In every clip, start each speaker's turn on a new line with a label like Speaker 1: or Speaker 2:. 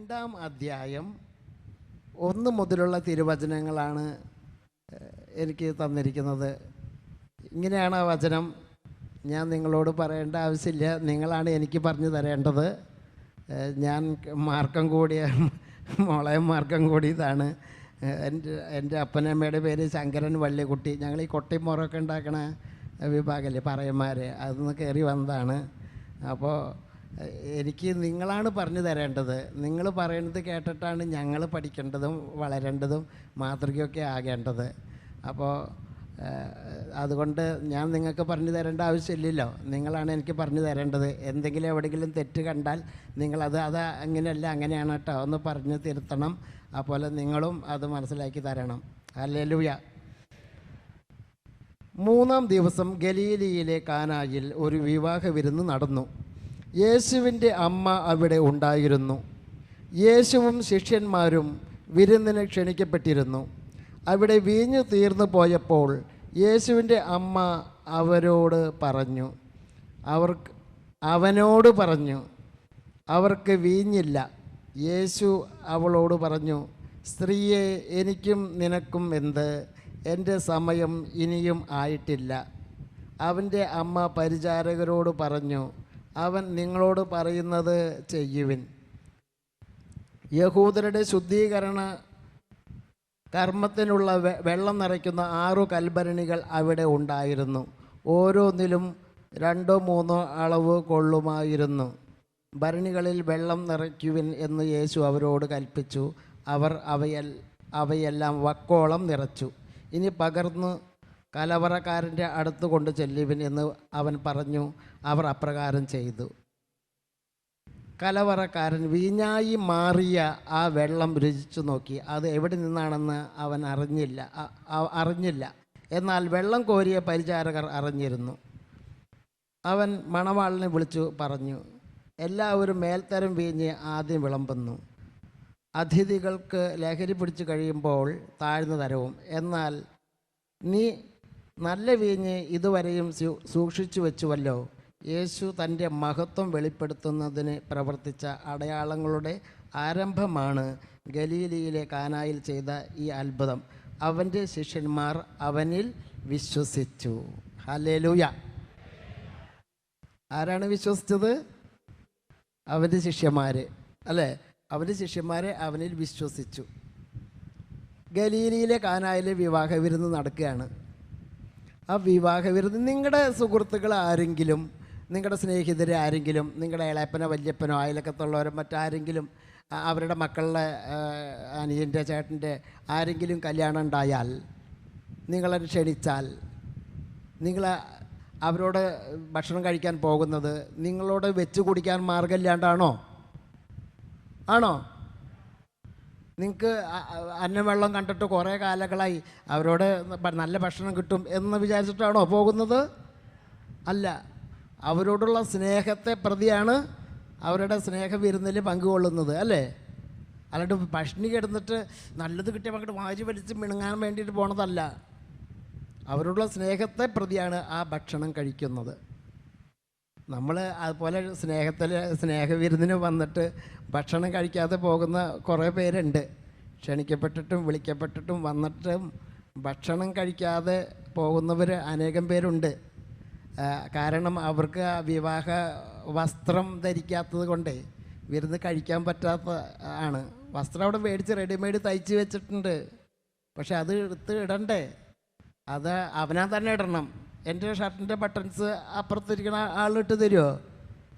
Speaker 1: 2-ാം അധ്യായം 1 മുതലുള്ള തിരുവചനങ്ങളാണ് എനിക്ക് തന്നിരിക്കുന്നത്. ഇങ്ങനെയാണ് ആ വചനം. ഞാൻ നിങ്ങളോട് പറയേണ്ട ആവശ്യമില്ല, നിങ്ങളാണ് എനിക്ക് പറഞ്ഞു തരേണ്ടത്. ഞാൻ മാർക്കം കൂടിയ മോളയം മാർക്കം കൂടിയതാണ്. എൻ്റെ അപ്പനമ്മയുടെ പേര് ശങ്കരൻ വള്ളിക്കുട്ടി. ഞങ്ങൾ ഈ കൊട്ടിമുറൊക്കെ ഉണ്ടാക്കണ വിഭാഗമല്ലേ പറയന്മാർ, അതൊന്ന് കയറി വന്നതാണ്. അപ്പോൾ എനിക്ക് നിങ്ങളാണ് പറഞ്ഞു തരേണ്ടത്. നിങ്ങൾ പറയുന്നത് കേട്ടിട്ടാണ് ഞങ്ങൾ പഠിക്കേണ്ടതും വളരേണ്ടതും മാതൃകയൊക്കെ ആകേണ്ടത്. അപ്പോൾ അതുകൊണ്ട് ഞാൻ നിങ്ങൾക്ക് പറഞ്ഞു തരേണ്ട ആവശ്യമില്ലല്ലോ, നിങ്ങളാണ് എനിക്ക് പറഞ്ഞു തരേണ്ടത്. എന്തെങ്കിലും എവിടെയെങ്കിലും തെറ്റ് കണ്ടാൽ നിങ്ങളത് അങ്ങനെയല്ല അങ്ങനെയാണ് കേട്ടോ ഒന്ന് പറഞ്ഞ് തിരുത്തണം. അതുപോലെ നിങ്ങളും അത് മനസ്സിലാക്കി തരണം. ഹല്ലേലൂയ. 3-ാം ദിവസം ഗലീലിയിലെ കാനായിൽ ഒരു വിവാഹ വിരുന്ന് നടന്നു. യേശുവിൻ്റെ അമ്മ അവിടെ ഉണ്ടായിരുന്നു. യേശുവും ശിഷ്യന്മാരും വിരുന്നിന് ക്ഷണിക്കപ്പെട്ടിരുന്നു. അവിടെ വീഞ്ഞു തീർന്നു പോയപ്പോൾ യേശുവിൻ്റെ അമ്മ അവനോട് പറഞ്ഞു അവർക്ക് വീഞ്ഞില്ല. യേശു അവളോട് പറഞ്ഞു, സ്ത്രീയെ, എനിക്കും നിനക്കും എന്ത്? എൻ്റെ സമയം ഇനിയും ആയിട്ടില്ല. അവൻ്റെ അമ്മ പരിചാരകരോട് പറഞ്ഞു, അവൻ നിങ്ങളോട് പറയുന്നത് ചെയ്യുവിൻ. യഹൂദരുടെ ശുദ്ധീകരണ കർമ്മത്തിനുള്ള വെള്ളം നിറയ്ക്കുന്ന 6 കൽഭരണികൾ അവിടെ ഉണ്ടായിരുന്നു. ഓരോന്നിലും 2-3 അളവ് കൊള്ളുമായിരുന്നു. ഭരണികളിൽ വെള്ളം നിറയ്ക്കുവിൻ എന്ന് യേശു അവരോട് കൽപ്പിച്ചു. അവർ അവയെല്ലാം വക്കോളം നിറച്ചു. ഇനി പകർന്ന് കലവറക്കാരൻ്റെ അടുത്ത് കൊണ്ട് ചെല്ലുവിൻ എന്ന് അവൻ പറഞ്ഞു. അവർ അപ്രകാരം ചെയ്തു. കലവറക്കാരൻ വീഞ്ഞായി മാറിയ ആ വെള്ളം രുചിച്ചു നോക്കി. അത് എവിടെ നിന്നാണെന്ന് അവൻ അറിഞ്ഞില്ല. എന്നാൽ വെള്ളം കോരിയ പരിചാരകർ അറിഞ്ഞിരുന്നു. അവൻ മണവാളിനെ വിളിച്ചു പറഞ്ഞു, എല്ലാവരും മേൽത്തരം വീഞ്ഞ് ആദ്യം വിളമ്പുന്നു, അതിഥികൾക്ക് ലഹരി പിടിച്ചു കഴിയുമ്പോൾ താഴ്ന്ന തരവും. എന്നാൽ നീ നല്ല വീഞ്ഞ് ഇതുവരെയും സൂക്ഷിച്ചു വെച്ചുവല്ലോ. യേശു തൻ്റെ മഹത്വം വെളിപ്പെടുത്തുന്നതിന് പ്രവർത്തിച്ച അടയാളങ്ങളുടെ ആരംഭമാണ് ഗലീലിയിലെ കാനായിൽ ചെയ്ത ഈ അത്ഭുതം. അവൻ്റെ ശിഷ്യന്മാർ അവനിൽ വിശ്വസിച്ചു. ഹല്ലേലൂയ. ആരാണ് വിശ്വസിച്ചത്? അവൻ്റെ ശിഷ്യന്മാർ അല്ലേ? അവൻ്റെ ശിഷ്യന്മാരെ അവനിൽ വിശ്വസിച്ചു. ഗലീലിയിലെ കാനായിലെ വിവാഹ വിരുന്ന് നടക്കുകയാണ്. ആ വിവാഹ വിരുന്ന് നിങ്ങളുടെ സുഹൃത്തുക്കൾ ആരെങ്കിലും, നിങ്ങളുടെ സ്നേഹിതർ ആരെങ്കിലും, നിങ്ങളുടെ ഇളയപ്പനോ വല്യപ്പനോ അയലക്കത്തുള്ളവരോ മറ്റാരെങ്കിലും അവരുടെ മക്കളുടെ അനിയൻ്റെ ചേട്ടൻ്റെ ആരെങ്കിലും കല്യാണം ഉണ്ടായാൽ നിങ്ങളെ ക്ഷണിച്ചാൽ നിങ്ങൾ അവരോട് ഭക്ഷണം കഴിക്കാൻ പോകുന്നത് നിങ്ങളോട് വെച്ച് കുടിക്കാൻ മാർഗമില്ലാണ്ടാണോ? ആണോ? നിങ്ങൾക്ക് അന്നവെള്ളം കണ്ടിട്ട് കുറേ കാലങ്ങളായി അവരോട് നല്ല ഭക്ഷണം കിട്ടും എന്ന് വിചാരിച്ചിട്ടാണോ പോകുന്നത്? അല്ല, അവരോടുള്ള സ്നേഹത്തെ പ്രതിയാണ് അവരുടെ സ്നേഹവിരുന്നിൽ പങ്കുകൊള്ളുന്നത് അല്ലേ? അല്ലാണ്ട് ഭക്ഷണി കിടന്നിട്ട് നല്ലത് കിട്ടിയപ്പോൾ അങ്ങോട്ട് വാരി വലിച്ച് മിണുങ്ങാൻ വേണ്ടിയിട്ട് പോണതല്ല. അവരോടുള്ള സ്നേഹത്തെ പ്രതിയാണ് ആ ഭക്ഷണം കഴിക്കുന്നത്. നമ്മൾ അതുപോലെ സ്നേഹവിരുന്നിന് വന്നിട്ട് ഭക്ഷണം കഴിക്കാതെ പോകുന്ന കുറേ പേരുണ്ട്. ക്ഷണിക്കപ്പെട്ടിട്ടും വിളിക്കപ്പെട്ടിട്ടും വന്നിട്ടും ഭക്ഷണം കഴിക്കാതെ പോകുന്നവർ അനേകം പേരുണ്ട്. കാരണം അവർക്ക് ആ വിവാഹ വസ്ത്രം ധരിക്കാത്തത് കൊണ്ടേ വിരുന്ന് കഴിക്കാൻ പറ്റാത്ത ആണ്. വസ്ത്രം അവിടെ മേടിച്ച് റെഡിമെയ്ഡ് തയ്ച്ച് വെച്ചിട്ടുണ്ട്. പക്ഷെ അത് എടുത്ത് ഇടണ്ടേ? അത് അവനാ തന്നെ ഇടണം. എൻ്റെ ഷർട്ടിൻ്റെ ബട്ടൺസ് അപ്പുറത്തിരിക്കണ ആളിട്ട് തരുമോ?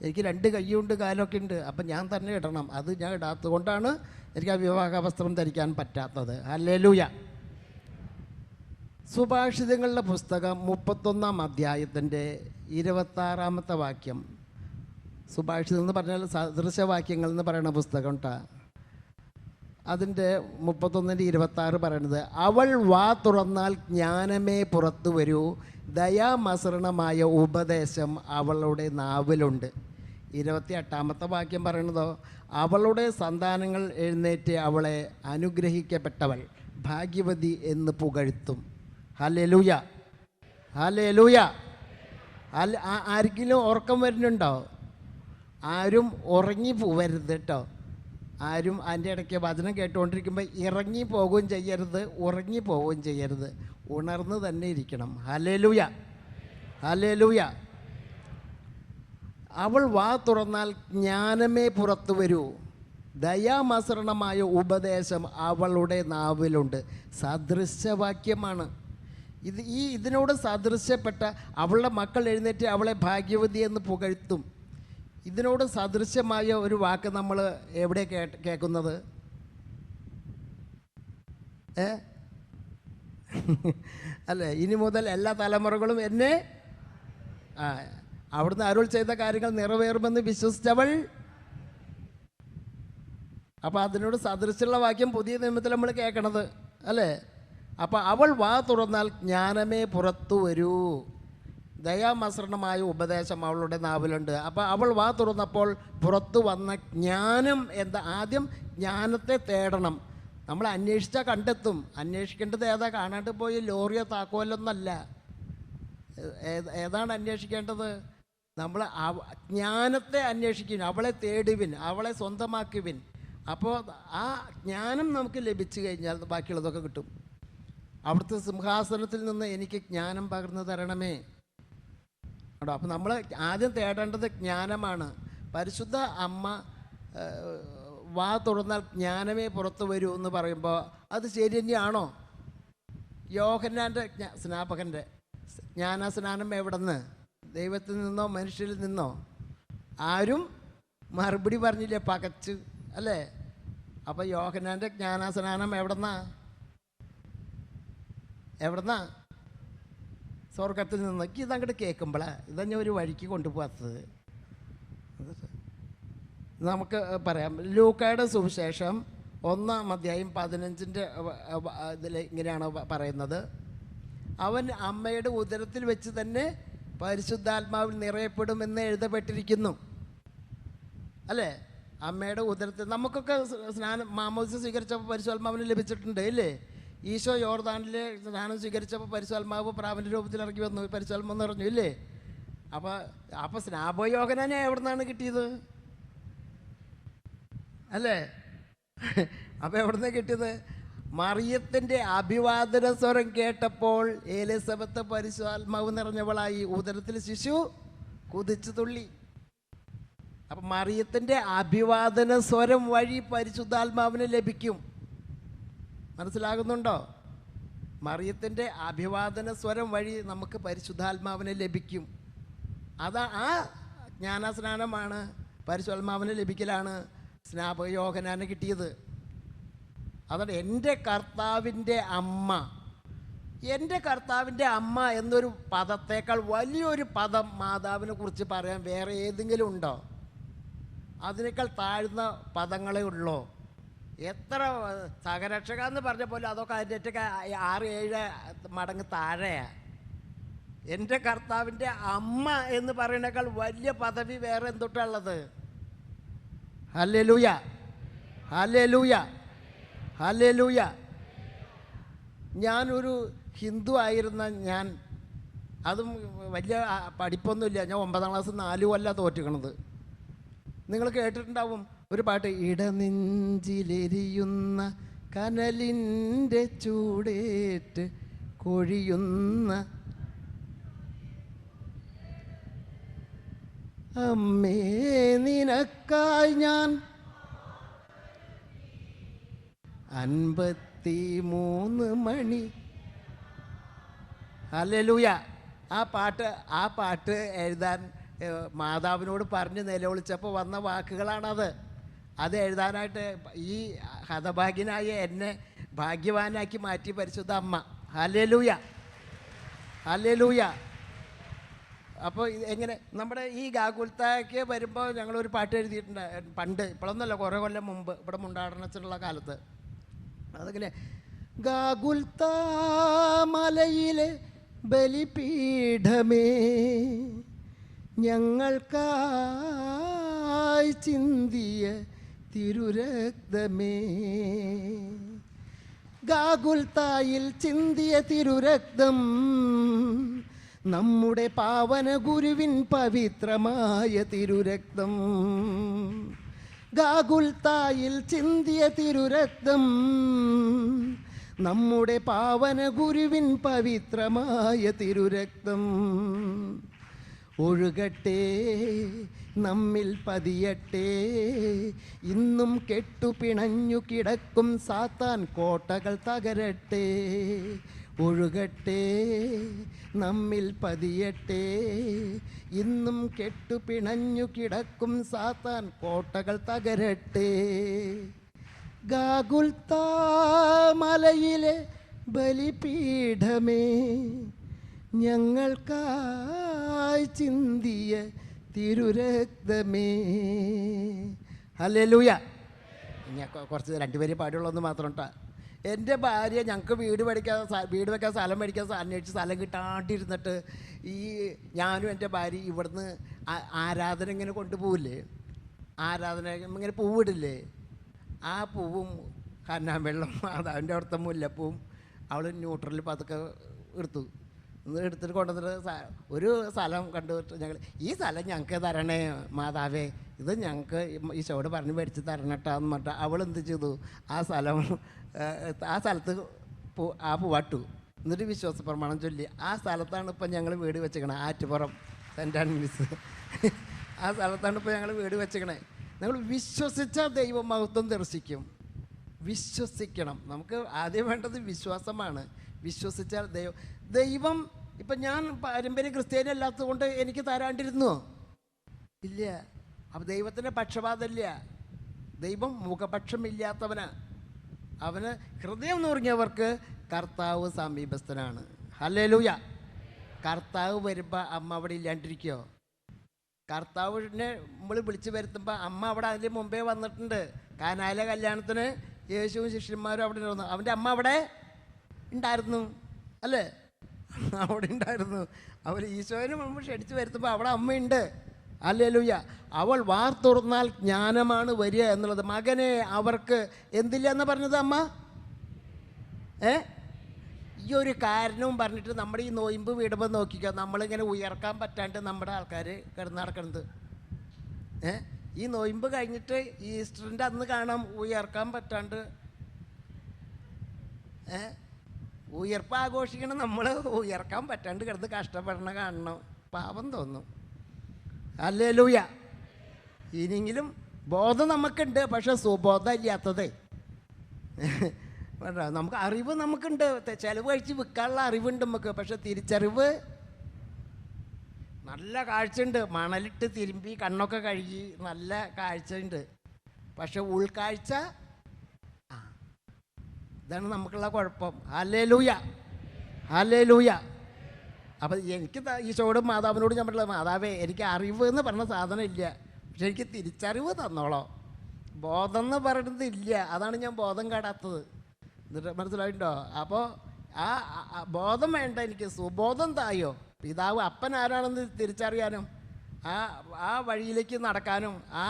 Speaker 1: എനിക്ക് 2 കൈയുണ്ട് കാലൊക്കെ ഉണ്ട്, അപ്പം ഞാൻ തന്നെ ഇടണം. അത് ഞാൻ ഇടാത്തത് കൊണ്ടാണ് എനിക്ക് ആ വിവാഹ വസ്ത്രം ധരിക്കാൻ പറ്റാത്തത്. ഹല്ലേലൂയ. സുഭാഷിതങ്ങളുടെ പുസ്തകം 31-ാം അധ്യായത്തിൻ്റെ 26-ാമത്തെ വാക്യം. സുഭാഷിതം എന്ന് പറഞ്ഞാൽ സദൃശവാക്യങ്ങൾ എന്ന് പറയുന്ന പുസ്തകം കേട്ടോ. അതിൻ്റെ 31-26 പറയണത്, അവൾ വാ തുറന്നാൽ ജ്ഞാനമേ പുറത്തു വരൂ, ദയാമസൃണമായ ഉപദേശം അവളുടെ നാവിലുണ്ട്. 28-ാമത്തെ വാക്യം പറയണതോ, അവളുടെ സന്താനങ്ങൾ എഴുന്നേറ്റ് അവളെ അനുഗ്രഹിക്കപ്പെട്ടവൾ ഭാഗ്യവതി എന്ന് പുകഴ്ത്തും. Hallelujah, hallelujah. ആർക്കെങ്കിലും ഉറക്കം വരുന്നുണ്ടോ? ആരും ഉറങ്ങി പോവരുത് കേട്ടോ. ആരും അതിൻ്റെ ഇടയ്ക്ക് വചനം കേട്ടുകൊണ്ടിരിക്കുമ്പോൾ ഇറങ്ങി പോവുകയും ചെയ്യരുത്, ഉറങ്ങി പോവുകയും ചെയ്യരുത്. ഉണർന്ന് തന്നെ ഇരിക്കണം. Hallelujah, hallelujah. അവൾ വാ തുറന്നാൽ ജ്ഞാനമേ പുറത്തു വരൂ. ദയാമസരണമായ ഉപദേശം അവളുടെ നാവിലുണ്ട്. സദൃശവാക്യമാണ് ഇത്. ഇതിനോട് സദൃശ്യപ്പെട്ട അവളുടെ മക്കൾ എഴുന്നേറ്റ് അവളെ ഭാഗ്യവതി എന്ന് പുകഴ്ത്തും. ഇതിനോട് സദൃശ്യമായ ഒരു വാക്ക് നമ്മൾ എവിടെ കേൾക്കുന്നത്? അല്ലേ? ഇനി മുതൽ എല്ലാ തലമുറകളും എന്നെ അവിടുന്ന് അരുൾ ചെയ്ത കാര്യങ്ങൾ നിറവേറുമെന്ന് വിശ്വസിച്ചവൾ. അപ്പോൾ അതിനോട് സദൃശ്യമുള്ള വാക്യം പുതിയ നിയമത്തിൽ നമ്മൾ കേൾക്കണത് അല്ലേ? അപ്പോൾ അവൾ വാ തുറന്നാൽ ജ്ഞാനമേ പുറത്തു വരൂ. ദയാമസരണമായ ഉപദേശം അവളുടെ നാവിലുണ്ട്. അപ്പോൾ അവൾ വാ തുറന്നപ്പോൾ പുറത്തു വന്ന ജ്ഞാനം എന്താ? ആദ്യം ജ്ഞാനത്തെ തേടണം. നമ്മൾ അന്വേഷിച്ചാൽ കണ്ടെത്തും. അന്വേഷിക്കേണ്ടത് ഏതാ? കാണാണ്ട് പോയി ലോറിയോ താക്കോലൊന്നല്ല. ഏതാണ് അന്വേഷിക്കേണ്ടത്? നമ്മൾ ജ്ഞാനത്തെ അന്വേഷിക്കും. അവളെ തേടുവിൻ, അവളെ സ്വന്തമാക്കുവിൻ. അപ്പോൾ ആ ജ്ഞാനം നമുക്ക് ലഭിച്ചു കഴിഞ്ഞാൽ ബാക്കിയുള്ളതൊക്കെ കിട്ടും. അവിടുത്തെ സിംഹാസനത്തിൽ നിന്ന് എനിക്ക് ജ്ഞാനം പകർന്നു തരണമേ. കേട്ടോ? അപ്പോൾ നമ്മൾ ആദ്യം തേടേണ്ടത് ജ്ഞാനമാണ്. പരിശുദ്ധ അമ്മ വാ തുറന്നാൽ ജ്ഞാനമേ പുറത്തു വരൂ എന്ന് പറയുമ്പോൾ അത് ശരി തന്നെയാണോ? യോഹന്നാൻ്റെ സ്നാപകൻ്റെ ജ്ഞാനസ്നാനം എവിടെ നിന്ന്? ദൈവത്തിൽ നിന്നോ മനുഷ്യരിൽ നിന്നോ? ആരും മറുപടി പറഞ്ഞില്ലേ, പകച്ച് അല്ലേ? അപ്പോൾ യോഹന്നാൻ്റെ ജ്ഞാനസ്നാനം എവിടെന്നാ? സ്വർഗത്തിൽ നിന്ന്. ഇതങ്ങോട്ട് കേൾക്കുമ്പോഴാണ് ഇതന്നെ ഒരു വഴിക്ക് കൊണ്ടുപോകാത്തത്. നമുക്ക് പറയാം. ലൂക്കായുടെ സുവിശേഷം 1-ാം അധ്യായം 15-ന്റെ ഇതിൽ ഇങ്ങനെയാണ് പറയുന്നത്. അവൻ അമ്മയുടെ ഉദരത്തിൽ വെച്ച് തന്നെ പരിശുദ്ധാത്മാവിൽ നിറയപ്പെടുമെന്ന് എഴുതപ്പെട്ടിരിക്കുന്നു അല്ലേ? അമ്മയുടെ ഉദരത്തിൽ നമുക്കൊക്കെ മാമോദിസ സ്വീകരിച്ചപ്പോൾ പരിശുദ്ധാത്മാവിന് ലഭിച്ചിട്ടുണ്ട് ഇല്ലേ? ഈശോ യോർദാനിലെ സ്നാനം സ്വീകരിച്ചപ്പോൾ പരിശുദ്ധാത്മാവ് പ്രാവിൻ്റെ രൂപത്തിൽ ഇറങ്ങി വന്നു, പരിശുദ്ധാത്മാവ് നിറഞ്ഞു ഇല്ലേ? അപ്പോൾ സ്നാപയോഹനാനെ എവിടെ നിന്നാണ് കിട്ടിയത് അല്ലേ? അപ്പോൾ എവിടെ നിന്നാണ് കിട്ടിയത്? മറിയത്തിൻ്റെ അഭിവാദന സ്വരം കേട്ടപ്പോൾ എലിസബത്ത് പരിശുദ്ധാത്മാവ് നിറഞ്ഞവളായി, ഉദരത്തിൽ ശിശു കുതിച്ചു തുള്ളി. അപ്പം മറിയത്തിൻ്റെ അഭിവാദന സ്വരം വഴി പരിശുദ്ധാത്മാവിന് ലഭിക്കും. മനസ്സിലാകുന്നുണ്ടോ? മറിയത്തിൻ്റെ അഭിവാദന സ്വരം വഴി നമുക്ക് പരിശുദ്ധാത്മാവിനെ ലഭിക്കും. ആ ജ്ഞാനസ്നാനമാണ്, പരിശുദ്ധാത്മാവിനെ ലഭിക്കലാണ് സ്നാപകയോഹന്നാന് കിട്ടിയത്. അതാണ് എൻ്റെ കർത്താവിൻ്റെ അമ്മ. എൻ്റെ കർത്താവിൻ്റെ അമ്മ എന്നൊരു പദത്തേക്കാൾ വലിയൊരു പദം മാതാവിനെ കുറിച്ച് പറയാൻ വേറെ ഏതെങ്കിലും ഉണ്ടോ? അതിനേക്കാൾ താഴ്ന്ന പദങ്ങളേ ഉള്ളൂ. എത്ര സഹരക്ഷക എന്ന് പറഞ്ഞ പോലെ അതൊക്കെ അതിൻ്റെയൊക്കെ 6-7 മടങ്ങ് താഴെയാണ്. എൻ്റെ കർത്താവിൻ്റെ അമ്മ എന്ന് പറയുന്നേക്കാൾ വലിയ പദവി വേറെ എന്തൊട്ടുള്ളത്? Hallelujah, hallelujah, hallelujah. ഞാനൊരു ഹിന്ദു ആയിരുന്ന അതും വലിയ പഠിപ്പൊന്നുമില്ല. ഞാൻ 9-ാം ക്ലാസ് 4 കൊല്ലം തോറ്റിക്കണത്. നിങ്ങൾ കേട്ടിട്ടുണ്ടാവും ഒരു പാട്ട്, ഇടനെഞ്ചിലെരിയുന്ന കനലിൻ്റെ ചൂടേറ്റ് കൊഴിയുന്ന അമ്മേ നിനക്കായി ഞാൻ 53 മണി. ഹല്ലേലൂയ. ആ പാട്ട് എഴുതാൻ മാതാവിനോട് പറഞ്ഞ് നിലവിളിച്ചപ്പോൾ വന്ന വാക്കുകളാണത്. അത് എഴുതാനായിട്ട് ഈ ഹതഭാഗ്യനായ എന്നെ ഭാഗ്യവാനാക്കി മാറ്റി പരിശുദ്ധ അമ്മ. Hallelujah, hallelujah. അപ്പോൾ എങ്ങനെ നമ്മുടെ ഈ ഗാകുൽത്തായ്ക്ക് വരുമ്പോൾ ഞങ്ങളൊരു പാട്ട് എഴുതിയിട്ടുണ്ട് പണ്ട്, ഇപ്പോഴൊന്നുമല്ല, കുറേ കൊല്ലം മുമ്പ് ഇവിടെ മുണ്ടാടനത്തിലുള്ള കാലത്ത്. അതങ്ങനെ, ഗാകുൽത്താ മലയിലെ ബലിപീഠമേ ഞങ്ങൾക്കായി ചിന്തിയ തിരുരക്തമേ, ഗാകുൽത്തായിൽ ചിന്തിയ തിരുരക്തം നമ്മുടെ പാവന ഗുരുവിൻ പവിത്രമായ തിരുരക്തം. ഗാഗുൽത്തായിൽ ചിന്തിയ തിരുരക്തം നമ്മുടെ പാവന ഗുരുവിൻ പവിത്രമായ തിരുരക്തം ഒഴുകട്ടെ, നമ്മിൽ പതിയട്ടെ. ഇന്നും കെട്ടുപിണഞ്ഞു കിടക്കും സാത്താൻ കോട്ടകൾ തകരട്ടെ. ഒഴുകട്ടെ, നമ്മിൽ പതിയട്ടെ. ഇന്നും കെട്ടുപിണഞ്ഞു കിടക്കും സാത്താൻ കോട്ടകൾ തകരട്ടെ. ഗാഗുൽത്താ മലയിലെ ബലിപീഠമേ, ഞങ്ങൾക്കായി ചിന്തിയ തിരുരക്തമേ. ഹല്ലേലൂയ. ഞാൻ കുറച്ച് രണ്ടുപേര് പാടുള്ളതെന്ന് മാത്രം കേട്ടോ. എൻ്റെ ഭാര്യ ഞങ്ങൾക്ക് വീട് വെക്കാൻ സ്ഥലം മേടിക്കാൻ അന്വേഷിച്ച് സ്ഥലം കിട്ടാണ്ടിരുന്നിട്ട് ഞാനും എൻ്റെ ഭാര്യ ഇവിടുന്ന് ആരാധന ഇങ്ങനെ കൊണ്ടുപോവില്ലേ, ആരാധന ഇങ്ങനെ പൂവിടില്ലേ, ആ പൂവും കന്നാമ്പെള്ളം അതിൻ്റെ അവിടുത്തെ മുല്ലപ്പൂവും അവൾ ന്യൂട്രലിൽ പതുക്കെ എടുത്തിട്ട് കൊണ്ടുവന്നിട്ട് ഒരു സ്ഥലം കണ്ടുപിടിച്ച് ഞങ്ങൾ ഈ സ്ഥലം ഞങ്ങൾക്ക് തരണേ മാതാവേ, ഇത് ഞങ്ങൾക്ക് ഈശോയോട് പറഞ്ഞ് മേടിച്ച് തരണട്ടാന്ന് പറഞ്ഞിട്ട് അവൾ എന്ത് ചെയ്തു, ആ സ്ഥലത്ത് പൂവാട്ടു. എന്നിട്ട് വിശ്വാസ പ്രമാണം ചൊല്ലി ആ സ്ഥലത്താണ് ഇപ്പം ഞങ്ങൾ വീട് വെച്ചേക്കണേ. ആറ്റുപുറം സെൻ്റ് ആൻഡ്രീസ് ആ സ്ഥലത്താണ് ഇപ്പോൾ ഞങ്ങൾ വീട് വെച്ചേക്കണേ. നമ്മൾ വിശ്വസിച്ച ദൈവമഹത്വം ദർശിക്കും. വിശ്വസിക്കണം. നമുക്ക് ആദ്യം വേണ്ടത് വിശ്വാസമാണ്. വിശ്വസിച്ചാൽ ദൈവം ഇപ്പം ഞാൻ പാരമ്പര്യ ക്രിസ്ത്യാനി അല്ലാത്തത് കൊണ്ട് എനിക്ക് തരാണ്ടിരുന്നോ? ഇല്ല. അപ്പം ദൈവത്തിൻ്റെ പക്ഷപാതമില്ല. ദൈവം മുഖപക്ഷമില്ലാത്തവനാ. അവന് ഹൃദയം നുറുങ്ങിയവർക്ക് കർത്താവ് സമീപസ്ഥനാണ്. ഹല്ലേലൂയ. കർത്താവ് വരുമ്പോൾ അമ്മ അവിടെ ഇല്ലാണ്ടിരിക്കുമോ? കർത്താവിനെ നമ്മൾ വിളിച്ചു വരുത്തുമ്പോൾ അമ്മ അവിടെ അതിന് മുമ്പേ വന്നിട്ടുണ്ട്. കാനായിലെ കല്യാണത്തിന് യേശുവും ശിഷ്യന്മാരും അവിടെ ഇരുന്നു. അവൻ്റെ അമ്മ അവിടെ ഉണ്ടായിരുന്നു അല്ലേ? അവിടെ ഉണ്ടായിരുന്നു. അവർ ഈശോനെ മുമ്പ് ക്ഷണിച്ച് വരുത്തുമ്പോൾ അവിടെ അമ്മയുണ്ട്. ഹല്ലേലൂയ. അവൾ വാർ തുറന്നാൽ ജ്ഞാനമാണ് വരിക എന്നുള്ളത്. മകനെ അവർക്ക് എന്തില്ല എന്ന് പറഞ്ഞത് അമ്മ? ഈ ഒരു കാരണവും പറഞ്ഞിട്ട് നമ്മുടെ ഈ നോയിമ്പ് വീടുമ്പോൾ നോക്കിക്കോ, നമ്മളിങ്ങനെ ഉയർക്കാൻ പറ്റാണ്ട് നമ്മുടെ ആൾക്കാർ കിടന്ന് നടക്കണത്. ഈ നോയിമ്പ് കഴിഞ്ഞിട്ട് ഈസ്റ്ററിൻ്റെ അന്ന് കാണാം ഉയർക്കാൻ പറ്റാണ്ട് ഉയർപ്പ് ആഘോഷിക്കണം. നമ്മൾ ഉയർക്കാൻ പറ്റാണ്ട് കിടന്ന് കഷ്ടപ്പെടണ കാണണം. പാപം തോന്നും. ഹല്ലേലൂയ. ഇനിയെങ്കിലും ബോധം നമുക്കുണ്ട്, പക്ഷെ സുബോധം ഇല്ലാത്തതേ. നമുക്ക് അറിവ് നമുക്കുണ്ട്, ചിലവ് കഴിച്ച് വിൽക്കാനുള്ള അറിവുണ്ട് നമുക്ക്. പക്ഷെ തിരിച്ചറിവ്, നല്ല കാഴ്ചയുണ്ട്, മണലിട്ട് തിരുമ്പി കണ്ണൊക്കെ കഴുകി നല്ല കാഴ്ചയുണ്ട്. പക്ഷെ ഉൾക്കാഴ്ച, ഇതാണ് നമുക്കുള്ള കുഴപ്പം. ഹല്ലേലൂയ. ഹല്ലേലൂയ. അപ്പം എനിക്ക് ഈശോയോടും മാതാവിനോട് ഞാൻ പറഞ്ഞത്, മാതാവേ എനിക്ക് അറിവ് എന്ന് പറഞ്ഞ സാധനം ഇല്ല, പക്ഷെ എനിക്ക് തിരിച്ചറിവ് തന്നോളോ. ബോധം എന്ന് പറയുന്നത് ഇല്ല, അതാണ് ഞാൻ ബോധം കേടാത്തത്. എന്നിട്ട് മനസ്സിലായിട്ടോ? അപ്പോൾ ആ ബോധം വേണ്ട, എനിക്ക് സുബോധം തായോ. പിതാവ് അപ്പൻ ആരാണെന്ന് തിരിച്ചറിയാനും ആ വഴിയിലേക്ക് നടക്കാനും ആ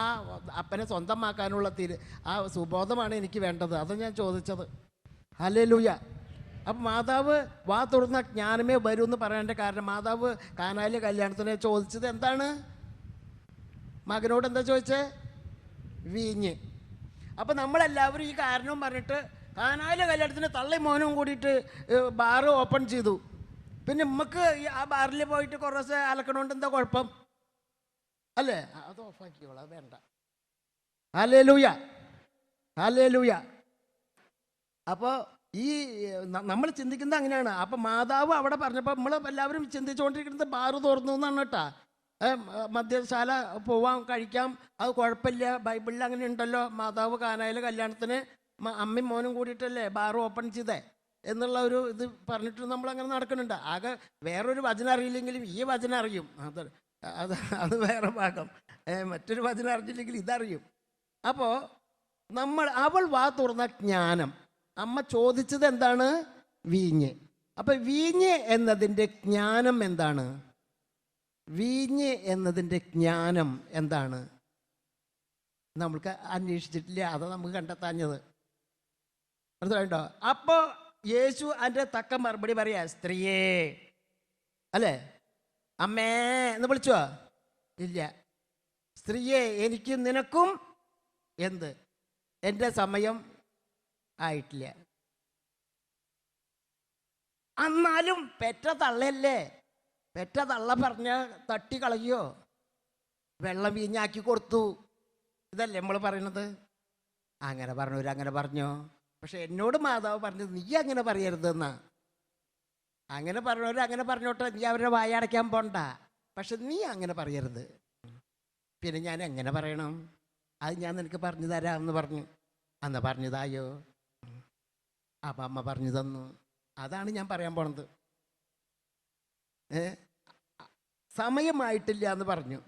Speaker 1: അപ്പനെ സ്വന്തമാക്കാനുള്ള ആ സുബോധമാണ് എനിക്ക് വേണ്ടത്. അതാണ് ഞാൻ ചോദിച്ചത്. ഹല്ലേലൂയ. അപ്പം മാതാവ് വാ തുറന്ന ജ്ഞാനമേ വരൂ എന്ന് പറയേണ്ട കാരണം, മാതാവ് കാനായിലെ കല്യാണത്തിന് ചോദിച്ചത് എന്താണ്? മകനോട് എന്താ ചോദിച്ചേ? വീഞ്ഞ്. അപ്പം നമ്മളെല്ലാവരും ഈ കാരണവും പറഞ്ഞിട്ട് കാനായിലെ കല്യാണത്തിന് തള്ളി മോനും കൂടിയിട്ട് ബാറ് ഓപ്പൺ ചെയ്തു. പിന്നെ നമുക്ക് ആ ബാറിൽ പോയിട്ട് കുറച്ച് അലക്കണോണ്ട് എന്താ കുഴപ്പം? അല്ലേ? അത് ഓഫാക്കിക്കോളാം, അത് വേണ്ട. ഹല്ലേലൂയ. ഹല്ലേലൂയ. അപ്പോൾ ഈ നമ്മൾ ചിന്തിക്കുന്നത് അങ്ങനെയാണ്. അപ്പം മാതാവ് അവിടെ പറഞ്ഞപ്പോൾ നമ്മൾ എല്ലാവരും ചിന്തിച്ചുകൊണ്ടിരിക്കുന്നത് ബാറ് തുറന്നു എന്നാണ് കേട്ടോ. മദ്യശാല പോവാം, കഴിക്കാം, അത് കുഴപ്പമില്ല, ബൈബിളിൽ അങ്ങനെ ഉണ്ടല്ലോ. മാതാവ് കാനായിലെ കല്യാണത്തിന് അമ്മയും മോനും കൂടിയിട്ടല്ലേ ബാറ് ഓപ്പൺ ചെയ്തേ എന്നുള്ള ഒരു ഇത് പറഞ്ഞിട്ട് നമ്മളങ്ങനെ നടക്കുന്നുണ്ട്. ആകെ വേറൊരു വചനം അറിയില്ലെങ്കിലും ഈ വചനം അറിയും. അത് വേറെ ഭാഗം. മറ്റൊരു വചനം അറിഞ്ഞില്ലെങ്കിൽ ഇതറിയും. അപ്പോൾ അവൾ വാ തുറന്ന ജ്ഞാനം. അമ്മ ചോദിച്ചത് എന്താണ്? വീഞ്ഞ്. അപ്പം വീഞ്ഞ് എന്നതിൻ്റെ ജ്ഞാനം എന്താണ്? വീഞ്ഞ് എന്നതിൻ്റെ ജ്ഞാനം എന്താണ്? നമ്മൾക്ക് അന്വേഷിച്ചിട്ടില്ല, അതാണ് നമുക്ക് കണ്ടെത്താഞ്ഞത്. മനസ്സിലായിട്ടോ? അപ്പോൾ യേശു അതിൻ്റെ തക്ക മറുപടി പറയാ, സ്ത്രീയേ, അല്ലേ? അമ്മേ എന്ന് വിളിച്ചോ? ഇല്ല. സ്ത്രീയെ, എനിക്ക് നിനക്കും എന്ത്? എൻ്റെ സമയം ആയിട്ടില്ല. എന്നാലും പെറ്റ തള്ളയല്ലേ, പെറ്റ തള്ള പറഞ്ഞ തട്ടി കളയോ? വെള്ളം വീഞ്ഞാക്കി കൊടുത്തു, ഇതല്ലേ നമ്മൾ പറയണത്. അങ്ങനെ പറഞ്ഞവർ അങ്ങനെ പറഞ്ഞോ? പക്ഷെ എന്നോട് മാതാവ് പറഞ്ഞത് നീ അങ്ങനെ പറയരുതെന്നാ. അങ്ങനെ പറഞ്ഞവർ അങ്ങനെ പറഞ്ഞോട്ടെ, നീ അവരുടെ വായ അടയ്ക്കാൻ പോണ്ട, പക്ഷെ നീ അങ്ങനെ പറയരുത്. പിന്നെ ഞാൻ എങ്ങനെ പറയണം? അത് ഞാൻ നിനക്ക് പറഞ്ഞു തരാമെന്ന് പറഞ്ഞു. അന്ന് പറഞ്ഞതായോ? അപ്പം അമ്മ പറഞ്ഞു തന്നു. അതാണ് ഞാൻ പറയാൻ പോണത്. സമയമായിട്ടില്ല എന്ന് പറഞ്ഞു.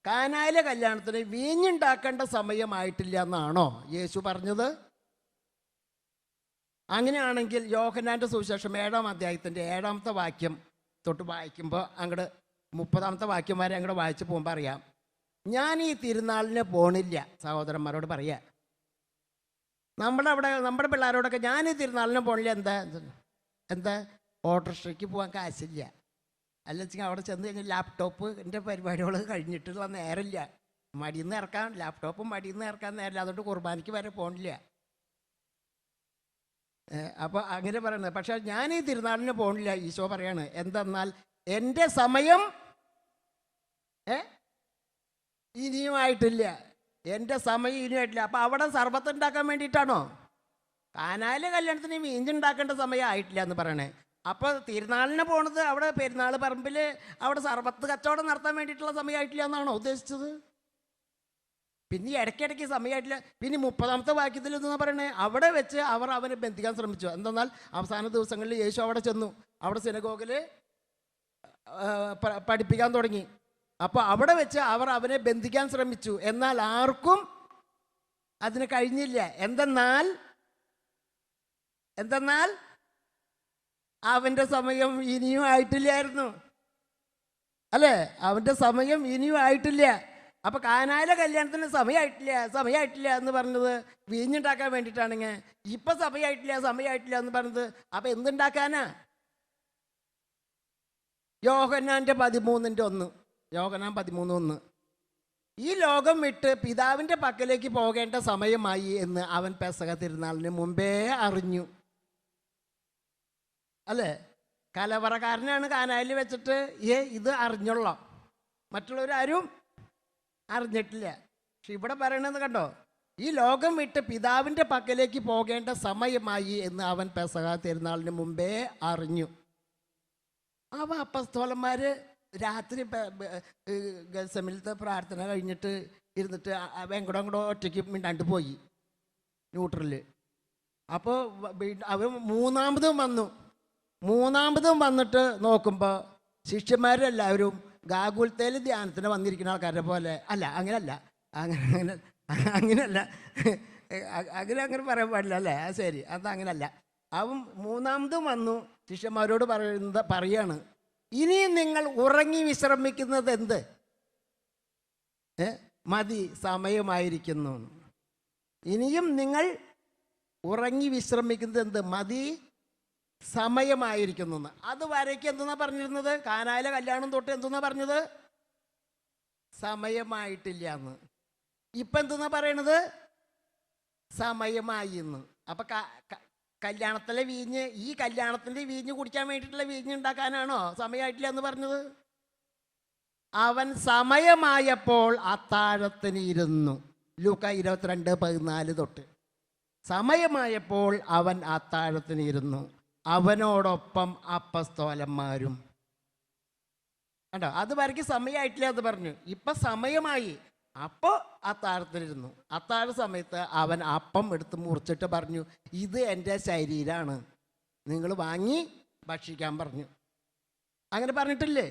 Speaker 1: കാനായിലെ കല്യാണത്തിന് വീഞ്ഞുണ്ടാക്കേണ്ട സമയമായിട്ടില്ല എന്നാണോ യേശു പറഞ്ഞത്? അങ്ങനെയാണെങ്കിൽ യോഹന്നാൻ്റെ സുവിശേഷം 7-ാം അധ്യായത്തിൻ്റെ 7-ാമത്തെ വാക്യം തൊട്ട് വായിക്കുമ്പോൾ അങ്ങോട്ട് 30-ാമത്തെ വാക്യം വരെ അങ്ങോട്ട് വായിച്ച് പോകുമ്പോൾ അറിയാം, ഞാൻ ഈ തിരുനാളിന് പോണില്ല. സഹോദരന്മാരോട് പറയാ, നമ്മുടെ പിള്ളേരോടൊക്കെ ഞാൻ ഈ തിരുനാളിന് പോണില്ല. എന്താ ഓട്ടോറിക്ഷയ്ക്ക് പോകാൻ കാശില്ല, അല്ല വെച്ചാൽ അവിടെ ചെന്ന് കഴിഞ്ഞാൽ ലാപ്ടോപ്പിൻ്റെ പരിപാടികൾ കഴിഞ്ഞിട്ടുള്ള നേരമില്ല, മടിയിൽ നിന്ന് ഇറക്കാൻ ലാപ്ടോപ്പും മടിയിൽ നിന്ന് ഇറക്കാൻ നേരമില്ല, അതുകൊണ്ട് കുർബാനയ്ക്ക് വരെ പോണില്ല. അപ്പോൾ അങ്ങനെ പറയുന്നത്. പക്ഷേ ഞാൻ ഈ തിരുനാളിന് പോണില്ല. ഈശോ പറയാണ്, എന്തെന്നാൽ എൻ്റെ സമയം ഇനിയുമായിട്ടില്ല, എൻ്റെ സമയം ഇനിയുമായിട്ടില്ല. അപ്പോൾ അവിടെ സർബത്ത് ഉണ്ടാക്കാൻ വേണ്ടിയിട്ടാണോ? കാനായിലെ കല്യാണത്തിന് വീഞ്ഞുണ്ടാക്കേണ്ട സമയം ആയിട്ടില്ല എന്ന് പറയണേ. അപ്പോൾ തിരുനാളിന് പോണത് അവിടെ പെരുന്നാൾ പറമ്പിൽ അവിടെ സർബത്ത് കച്ചവടം നടത്താൻ വേണ്ടിയിട്ടുള്ള സമയമായിട്ടില്ല എന്നാണോ ഉദ്ദേശിച്ചത്? പിന്നെ ഇടയ്ക്കിടയ്ക്ക് സമയമായിട്ടില്ല. പിന്നെ 30-ാമത്തെ വാക്യത്തിൽ എന്താ പറയണേ? അവിടെ വെച്ച് അവർ അവനെ ബന്ധിക്കാൻ ശ്രമിച്ചു. എന്തെന്നാൽ അവസാന ദിവസങ്ങളിൽ യേശു അവിടെ ചെന്നു, അവിടെ സിനഗോഗിൽ പഠിപ്പിക്കാൻ തുടങ്ങി. അപ്പോൾ അവിടെ വെച്ച് അവർ അവനെ ബന്ധിക്കാൻ ശ്രമിച്ചു, എന്നാൽ ആർക്കും അതിന് കഴിഞ്ഞില്ല. എന്തെന്നാൽ അവൻ്റെ സമയം ഇനിയും ആയിട്ടില്ലായിരുന്നു, അല്ലേ? അവൻ്റെ സമയം ഇനിയും ആയിട്ടില്ല. അപ്പോൾ കാനായിലെ കല്യാണത്തിന് സമയമായിട്ടില്ല എന്ന് പറഞ്ഞത് വീഞ്ഞുണ്ടാക്കാൻ വേണ്ടിയിട്ടാണെങ്കിൽ ഇപ്പം സമയമായിട്ടില്ല എന്ന് പറഞ്ഞത് അപ്പം എന്തുണ്ടാക്കാനാ? യോഹന്നാൻ 13:1 ഈ ലോകം വിട്ട് പിതാവിൻ്റെ പക്കലേക്ക് പോകേണ്ട സമയമായി എന്ന് അവൻ പെസഹ തിരുനാളിന് മുമ്പേ അറിഞ്ഞു, അല്ലേ? കലവറക്കാരനാണ് കാനായിൽ വെച്ചിട്ട് ഇത് അറിഞ്ഞുള്ളൂ, മറ്റുള്ളവരാരും അറിഞ്ഞിട്ടില്ല. പക്ഷെ ഇവിടെ പറയണത് കണ്ടോ, ഈ ലോകം വിട്ട് പിതാവിൻ്റെ പക്കലേക്ക് പോകേണ്ട സമയമായി എന്ന് അവൻ പെസഹ തിരുനാളിന് മുമ്പേ അറിഞ്ഞു. അവ അപ്പസ്തോലന്മാർ രാത്രി ഗത്സമനിലത്തെ പ്രാർത്ഥന കഴിഞ്ഞിട്ട് ഇരുന്നിട്ട് അങ്ങോട്ടോ ഒറ്റയ്ക്ക് മിണ്ടാണ്ട് പോയി ന്യൂട്രലിൽ. അപ്പോൾ അവർ മൂന്നാമതും വന്നിട്ട് നോക്കുമ്പോൾ ശിഷ്യന്മാരെല്ലാവരും ഗാഗുൽത്തേൽ ധ്യാനത്തിന് വന്നിരിക്കുന്ന ആൾക്കാരെ പോലെ അങ്ങനെയല്ല അങ്ങനെ പറയാൻ പാടില്ല, അല്ലേ? ശരി, അതങ്ങനല്ല. അവൻ മൂന്നാമതും വന്നു ശിഷ്യന്മാരോട് പറയാണ്, ഇനിയും നിങ്ങൾ ഉറങ്ങി വിശ്രമിക്കുന്നത് എന്ത്? മതി, സമയമായിരിക്കുന്നു. ഇനിയും നിങ്ങൾ ഉറങ്ങി വിശ്രമിക്കുന്നത് എന്ത്? മതി, സമയമായിരിക്കുന്നു. അത് വരയ്ക്ക് എന്തെന്നാ പറഞ്ഞിരുന്നത്? കാനായിലെ കല്യാണം തൊട്ട് എന്തെന്നാ പറഞ്ഞത്? സമയമായിട്ടില്ല എന്ന്. ഇപ്പം എന്തെന്നാ പറയണത്? സമയമായി എന്ന്. അപ്പം കല്യാണത്തിലെ വീഞ്ഞ്, ഈ കല്യാണത്തിൻ്റെ വീഞ്ഞ് കുടിക്കാൻ വേണ്ടിയിട്ടുള്ള വീഞ്ഞ് ഉണ്ടാക്കാനാണോ സമയമായിട്ടില്ല എന്ന് പറഞ്ഞത്? അവൻ സമയമായപ്പോൾ അത്താഴത്തിന് ഇരുന്നു. ലൂക്ക 22:14 തൊട്ട്. സമയമായപ്പോൾ അവൻ അത്താഴത്തിന് ഇരുന്നു, അവനോടൊപ്പം അപ്പസ്തോലന്മാരും. കണ്ടോ, അത് വരയ്ക്ക് സമയമായിട്ടില്ല എന്ന് പറഞ്ഞു. ഇപ്പം സമയമായി. അപ്പോൾ അത്താഴത്തിലിരുന്നു. അത്താഴ സമയത്ത് അവൻ അപ്പം എടുത്ത് മുറിച്ചിട്ട് പറഞ്ഞു, ഇത് എൻ്റെ ശരീരമാണ്, നിങ്ങൾ വാങ്ങി ഭക്ഷിക്കാൻ പറഞ്ഞു. അങ്ങനെ പറഞ്ഞിട്ടില്ലേ?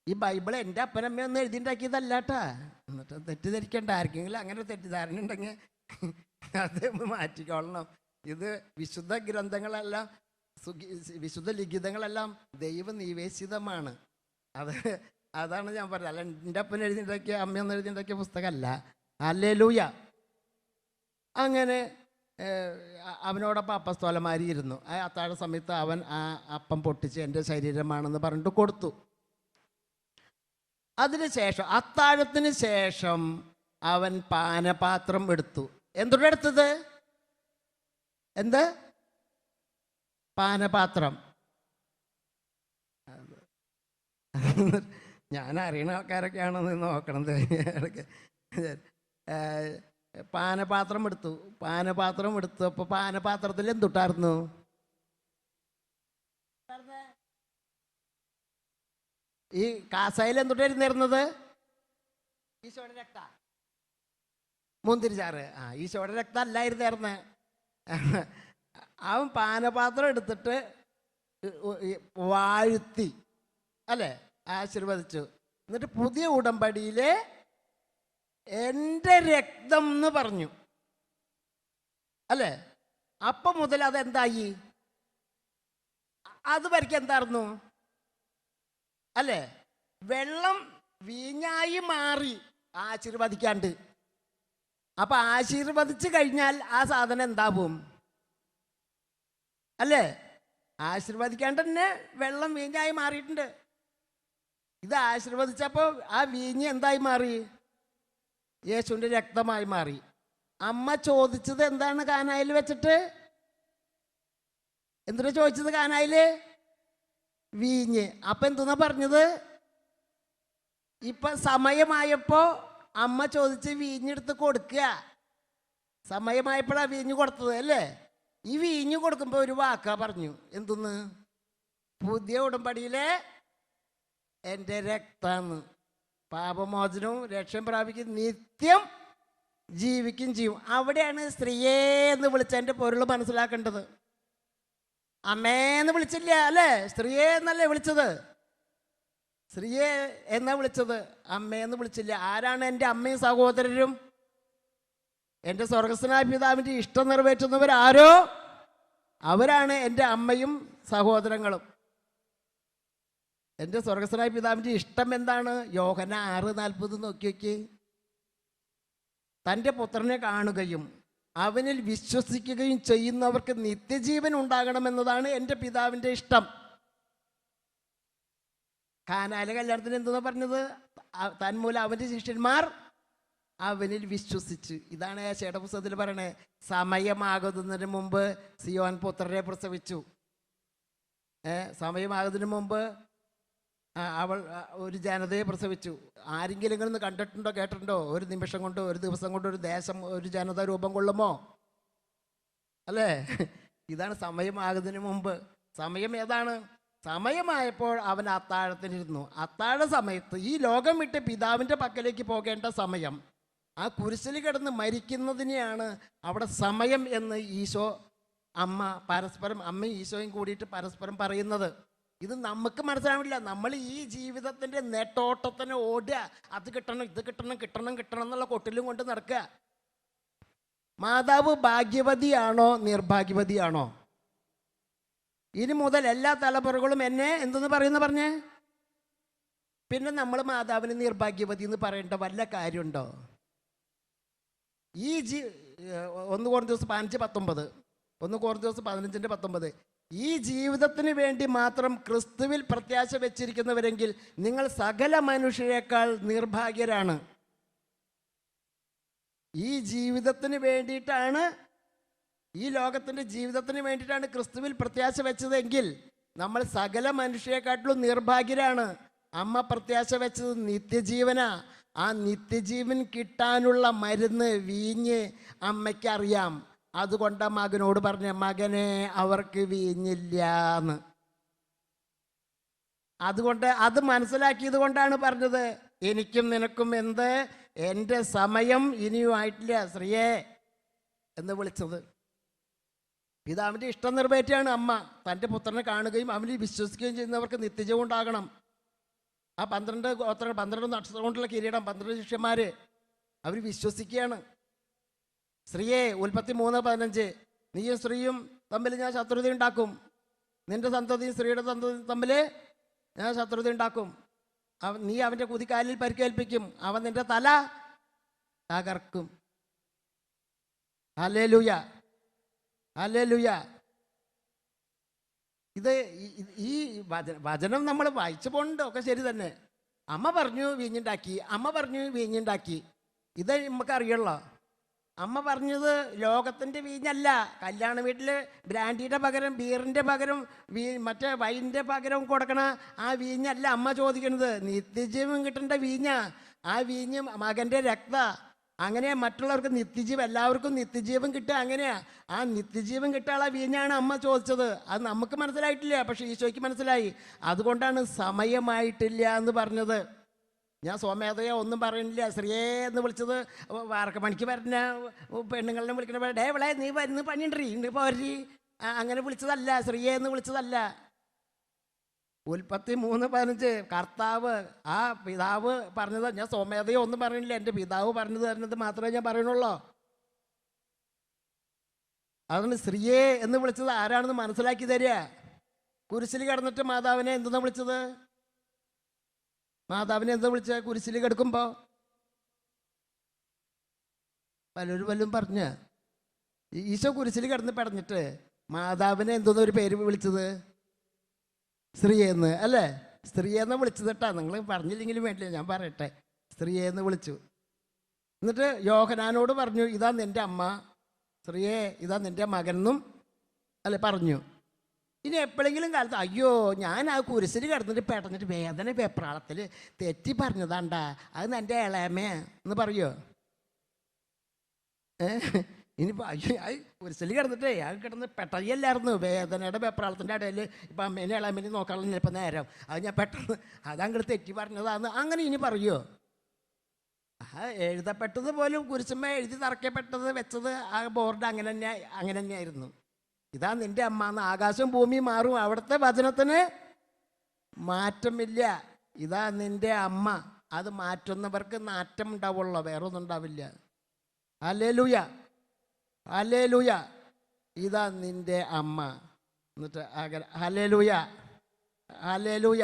Speaker 1: ഈ ബൈബിൾ എൻ്റെ അപ്പനമ്മയൊന്നും എഴുതിണ്ടാക്കിയതല്ലാട്ടാ. എന്നിട്ട് തെറ്റിദ്ധരിക്കേണ്ട. ആർക്കെങ്കിലും അങ്ങനെ തെറ്റിദ്ധാരണ ഉണ്ടെങ്കിൽ അത് മാറ്റിക്കൊള്ളണം. ഇത് വിശുദ്ധ ഗ്രന്ഥങ്ങളെല്ലാം, വിശുദ്ധ ലിഖിതങ്ങളെല്ലാം ദൈവനിവേശിതമാണ്. അതാണ് ഞാൻ പറഞ്ഞത്. അല്ല എൻ്റെ അപ്പൻ എഴുതിണ്ടാക്കിയ, അമ്മയൊന്നും എഴുതിണ്ടാക്കിയ പുസ്തകമല്ല. ഹല്ലേലൂയ. അങ്ങനെ അവനോടൊപ്പം അപ്പസ്തോലന്മാർ ഇരുന്നു. ആ അത്താഴ സമയത്ത് അവൻ ആ അപ്പം പൊട്ടിച്ച് എൻ്റെ ശരീരമാണെന്ന് പറഞ്ഞിട്ട് കൊടുത്തു. അതിനുശേഷം, അത്താഴത്തിന് ശേഷം അവൻ പാനപാത്രം എടുത്തു. എന്തുകൊണ്ട് എടുത്തത്? എന്ത്? പാനപാത്രം. ഞാൻ അറിയണ ആൾക്കാരൊക്കെയാണോ നോക്കണത്. പാനപാത്രം എടുത്തു. പാനപാത്രം എടുത്തു. അപ്പോൾ പാനപാത്രത്തിൽ എന്തുട്ടായിരുന്നു? ഈ കാസായിൽ എന്തുട്ടായിരുന്നിരുന്നത്? ഈശോയുടെ രക്ത, മുന്തിരിച്ചാറ്. ഈശോയുടെ രക്തം അല്ലായിരുന്നേർന്ന്. അവൻ പാനപാത്രം എടുത്തിട്ട് വാഴ്ത്തി, അല്ലേ, ആശീർവദിച്ചു. എന്നിട്ട് പുതിയ ഉടമ്പടിയിലെ എൻ്റെ രക്തം എന്ന് പറഞ്ഞു, അല്ലേ? അപ്പം മുതൽ അതെന്തായി? അത് വരയ്ക്ക് എന്തായിരുന്നു, അല്ലേ? വെള്ളം വീഞ്ഞായി മാറി ആശീർവദിക്കാണ്ട്. അപ്പൊ ആശീർവദിച്ചു കഴിഞ്ഞാൽ ആ സാധനം എന്താവും, അല്ലേ? ആശീർവദിക്കാണ്ട് തന്നെ വെള്ളം വീഞ്ഞായി മാറിയിട്ടുണ്ട്. ഇത് ആശീർവദിച്ചപ്പോൾ ആ വീഞ്ഞ് എന്തായി മാറി? യേശുവിൻ്റെ രക്തമായി മാറി. അമ്മ ചോദിച്ചത് എന്താണ് കാനായിൽ വെച്ചിട്ട്? എന്തിനാ ചോദിച്ചത് കാനായിൽ? വീഞ്ഞ്. അപ്പം എന്തെന്നാ പറഞ്ഞത്? ഇപ്പം സമയമായപ്പോൾ അമ്മ ചോദിച്ച് വീഞ്ഞെടുത്ത് കൊടുക്കുക. സമയമായപ്പോഴാണ് വീഞ്ഞ് കൊടുത്തത്, അല്ലേ? ഈ വീഞ്ഞ് കൊടുക്കുമ്പോൾ ഒരു വാക്കാ പറഞ്ഞു. എന്തെന്ന്? പുതിയ ഉടമ്പടിയിലെ എൻ്റെ രക്താന്ന്. പാപമോചനവും രക്ഷയും പ്രാപിക്കും, നിത്യം ജീവിക്കും ചെയ്യും. അവിടെയാണ് സ്ത്രീയെ എന്ന് വിളിച്ചതിൻ്റെ പൊരുൾ മനസ്സിലാക്കേണ്ടത്. അമ്മേന്ന് വിളിച്ചില്ല, അല്ലേ? സ്ത്രീയെ എന്നല്ലേ വിളിച്ചത്? സ്ത്രീയെ എന്നാ വിളിച്ചത്, അമ്മയെന്ന് വിളിച്ചില്ല. ആരാണ് എൻ്റെ അമ്മയും സഹോദരരും? എൻ്റെ സ്വർഗസ്ഥനായ പിതാവിൻ്റെ ഇഷ്ടം നിറവേറ്റുന്നവരാരോ അവരാണ് എൻ്റെ അമ്മയും സഹോദരങ്ങളും. എൻ്റെ സ്വർഗസ്ഥനായ പിതാവിൻ്റെ ഇഷ്ടം എന്താണ്? യോഹന്നാൻ 6:40 നോക്കി. തൻ്റെ പുത്രനെ കാണുകയും അവനിൽ വിശ്വസിക്കുകയും ചെയ്യുന്നവർക്ക് നിത്യജീവൻ ഉണ്ടാകണമെന്നതാണ് എൻ്റെ പിതാവിൻ്റെ ഇഷ്ടം. കാനായിലെ കല്യാണത്തിന് എന്തെന്നാ പറഞ്ഞത്? തന്മൂലം അവൻ്റെ ശിഷ്യന്മാർ അവനിൽ വിശ്വസിച്ച്. ഇതാണ് യേശയ്യായുടെ പുസ്തകത്തിൽ പറയണേ, സമയമാകുന്നതിന് മുമ്പ് സിയോൻ പുത്രരെ പ്രസവിച്ചു. സമയമാകുന്നതിന് മുമ്പ് അവൾ ഒരു ജനതയെ പ്രസവിച്ചു. ആരെങ്കിലും ഇങ്ങനെ കണ്ടിട്ടുണ്ടോ, കേട്ടിട്ടുണ്ടോ? ഒരു നിമിഷം കൊണ്ട്, ഒരു ദിവസം കൊണ്ട് ഒരു ദേശം, ഒരു ജനത രൂപം കൊള്ളുമോ, അല്ലേ? ഇതാണ് സമയമാകുന്നതിന് മുമ്പ്. സമയം ഏതാണ്? സമയമായപ്പോൾ അവൻ അത്താഴത്തിനിരുന്നു. അത്താഴ സമയത്ത് ഈ ലോകം വിട്ട് പിതാവിൻ്റെ പക്കലേക്ക് പോകേണ്ട സമയം, ആ കുരിശിൽ കിടന്ന് മരിക്കുന്നതിനെയാണ് അവിടെ സമയം എന്ന് ഈശോ അമ്മയും ഈശോയും കൂടിയിട്ട് പരസ്പരം പറയുന്നത്. ഇത് നമുക്ക് മനസ്സിലാവില്ല. നമ്മൾ ഈ ജീവിതത്തിൻ്റെ നെട്ടോട്ടത്തിന് ഓടുക, അത് കിട്ടണം, ഇത് കിട്ടണം, കിട്ടണം കിട്ടണം എന്നുള്ള കൊട്ടിലും കൊണ്ട് നടക്കുക. മാതാവ് ഭാഗ്യവതിയാണോ നിർഭാഗ്യവതിയാണോ? ഇനി മുതൽ എല്ലാ തലമുറകളും എന്നെ എന്തെന്ന് പറഞ്ഞേ? പിന്നെ നമ്മൾ മാതാവിന് നിർഭാഗ്യവതി എന്ന് പറയേണ്ട വല്ല കാര്യമുണ്ടോ? ഈ 1 കൊരിന്ത്യസ് 15:19, 1 കൊരിന്ത്യസ് 15:19, ഈ ജീവിതത്തിന് വേണ്ടി മാത്രം ക്രിസ്തുവിൽ പ്രത്യാശ വെച്ചിരിക്കുന്നവരെങ്കിൽ നിങ്ങൾ സകല മനുഷ്യരെക്കാൾ നിർഭാഗ്യരാണ്. ഈ ജീവിതത്തിന് വേണ്ടിയിട്ടാണ്, ഈ ലോകത്തിൻ്റെ ജീവിതത്തിന് വേണ്ടിയിട്ടാണ് ക്രിസ്തുവിൽ പ്രത്യാശ വെച്ചതെങ്കിൽ നമ്മൾ സകല മനുഷ്യരെക്കാട്ടിലും നിർഭാഗ്യരാണ്. അമ്മ പ്രത്യാശ വെച്ചത് നിത്യജീവനാ. ആ നിത്യജീവൻ കിട്ടാനുള്ള മരുന്ന് വീഞ്ഞ് അമ്മയ്ക്കറിയാം. അതുകൊണ്ട് മകനോട് പറഞ്ഞ, മകനെ അവർക്ക് വീഞ്ഞില്ലാന്ന്. അതുകൊണ്ട് അത് മനസ്സിലാക്കിയത് കൊണ്ടാണ് പറഞ്ഞത്, എനിക്കും നിനക്കും എന്ത്, എൻ്റെ സമയം ഇനിയും ആയിട്ടില്ല സ്ത്രീയെ എന്ന് വിളിച്ചത്. പിതാവിൻ്റെ ഇഷ്ടം നിറവേറ്റിയാണ് അമ്മ തൻ്റെ പുത്രനെ കാണുകയും അവനിൽ വിശ്വസിക്കുകയും ചെയ്യുന്നവർക്ക് നിത്യജീവൻ ഉണ്ടാകണം. ആ 12 നക്ഷത്രം കൊണ്ടുള്ള കിരീടം, 12 ശിഷ്യന്മാർ അവർ വിശ്വസിക്കുകയാണ്. സ്ത്രീയെ, ഉൽപ്പത്തി 3:15, നീയും സ്ത്രീയും തമ്മിൽ ഞാൻ ശത്രുത ഉണ്ടാക്കും, നിന്റെ സന്തതിയും സ്ത്രീയുടെ സന്തതിയും തമ്മിൽ ഞാൻ ശത്രുത ഉണ്ടാക്കും. നീ അവൻ്റെ കുതികാലിൽ പരിക്കേൽപ്പിക്കും, അവൻ നിന്റെ തല തകർക്കും. Hallelujah, hallelujah. ഇത് ഈ വചനം നമ്മൾ വായിച്ചു പോകണ്ടോ ഒക്കെ ശരി തന്നെ. അമ്മ പറഞ്ഞു വീഞ്ഞുണ്ടാക്കി, ഇത് നമുക്കറിയുള്ളൂ. അമ്മ പറഞ്ഞത് ലോകത്തിൻ്റെ വീഞ്ഞല്ല. കല്യാണ വീട്ടിൽ ബ്രാൻഡിയുടെ പകരം ബീറിൻ്റെ പകരം മറ്റേ വൈൻ്റെ പകരം കൊടുക്കണ ആ വീഞ്ഞല്ല അമ്മ ചോദിക്കുന്നത്. നിത്യജീവൻ കിട്ടേണ്ട വീഞ്ഞ. ആ വീഞ്ഞ് മകൻ്റെ രക്ത. അങ്ങനെ മറ്റുള്ളവർക്ക് നിത്യജീവൻ, എല്ലാവർക്കും നിത്യജീവൻ കിട്ടുക അങ്ങനെയാ. ആ നിത്യജീവൻ കിട്ടാനുള്ള വീഞ്ഞാണ് അമ്മ ചോദിച്ചത്. അത് നമുക്ക് മനസ്സിലായിട്ടില്ല, പക്ഷേ ഈശോയ്ക്ക് മനസ്സിലായി. അതുകൊണ്ടാണ് സമയമായിട്ടില്ല എന്ന് പറഞ്ഞത്. ഞാൻ സ്വമേധയോ ഒന്നും പറയുന്നില്ല. സ്ത്രീയെ എന്ന് വിളിച്ചത് വാർക്കപ്പണിക്ക് വരുന്ന പെണ്ണുങ്ങളെ വിളിക്കണ ഡേ വിളെ നീ വരുന്ന പണിയുണ്ടീ ഇന്ന് പോരി അങ്ങനെ വിളിച്ചതല്ല. സ്ത്രീയെ എന്ന് വിളിച്ചതല്ല. ഉൽപ്പത്തി 3:15 കർത്താവ് ആ പിതാവ് പറഞ്ഞത്. ഞാൻ സ്വമേധയോ ഒന്നും പറയുന്നില്ല, എൻ്റെ പിതാവ് പറഞ്ഞു തരുന്നത് മാത്രമേ ഞാൻ പറയണുള്ളൂ. അതുകൊണ്ട് സ്ത്രീയെ എന്ന് വിളിച്ചത് ആരാണെന്ന് മനസ്സിലാക്കി തരിക. കുരിശിൽ കിടന്നിട്ട് മാതാവിനെ എന്തെന്നാ വിളിച്ചത്? മാതാവിനെ എന്താ വിളിച്ച? കുരിശിൽ കിടക്കുമ്പോൾ പലരും പറഞ്ഞ ഈശോ കുരിശിൽ കിടന്ന് പടഞ്ഞിട്ട് മാതാവിനെ എന്തോന്ന് ഒരു പേര് വിളിച്ചത്? സ്ത്രീയെന്ന് അല്ലേ? സ്ത്രീയെന്ന് വിളിച്ചത് കേട്ടാ. നിങ്ങൾ പറഞ്ഞില്ലെങ്കിലും വേണ്ടില്ല, ഞാൻ പറയട്ടെ. സ്ത്രീയെന്ന് വിളിച്ചു. എന്നിട്ട് യോഹനാനോട് പറഞ്ഞു, ഇതാ നിൻ്റെ അമ്മ. സ്ത്രീയെ ഇതാ നിൻ്റെ മകനെന്നും അല്ലെ പറഞ്ഞു. ഇനി എപ്പോഴെങ്കിലും കാലത്ത് അയ്യോ ഞാൻ ആ കുരിശിൽ കിടന്നിട്ട് പെടഞ്ഞിട്ട് വേദന വെപ്രാളത്തിൽ തെറ്റി പറഞ്ഞതാണ്ടാ, അത് എൻ്റെ ഇളയമേ എന്ന് പറയുമോ? ഇനിയിപ്പോൾ അയ്യോ കുരിശിൽ കിടന്നിട്ടേ അത് കിടന്ന് പെട്ടയല്ലായിരുന്നു. വേദനയുടെ വെപ്രാളത്തിൻ്റെ ഇടയിൽ ഇപ്പം അമ്മേനെ ഇളയമേനെ നോക്കാനുള്ള ചിലപ്പോൾ നേരം അത് ഞാൻ പെട്ടെന്ന് അതങ്ങോട്ട് തെറ്റി പറഞ്ഞതാന്ന് അങ്ങനെ ഇനി പറയുമോ? ആ എഴുതപ്പെട്ടത് പോലും കുരിശുമ്മ എഴുതി തറക്കപ്പെട്ടത് വെച്ചത് ആ ബോർഡ് അങ്ങനെ തന്നെയായിരുന്നു. ഇതാ നിൻ്റെ അമ്മ എന്ന്. ആകാശവും ഭൂമിയും മാറും, അവിടുത്തെ വചനത്തിന് മാറ്റമില്ല. ഇതാ നിൻ്റെ അമ്മ. അത് മാറ്റുന്നവർക്ക് നാറ്റം ഉണ്ടാവുള്ളൂ, വേറെ ഒന്നും ഉണ്ടാവില്ല. Hallelujah, hallelujah. ഇതാ നിൻ്റെ അമ്മ. എന്നിട്ട് ഹല്ലേലൂയ, ഹല്ലേലൂയ.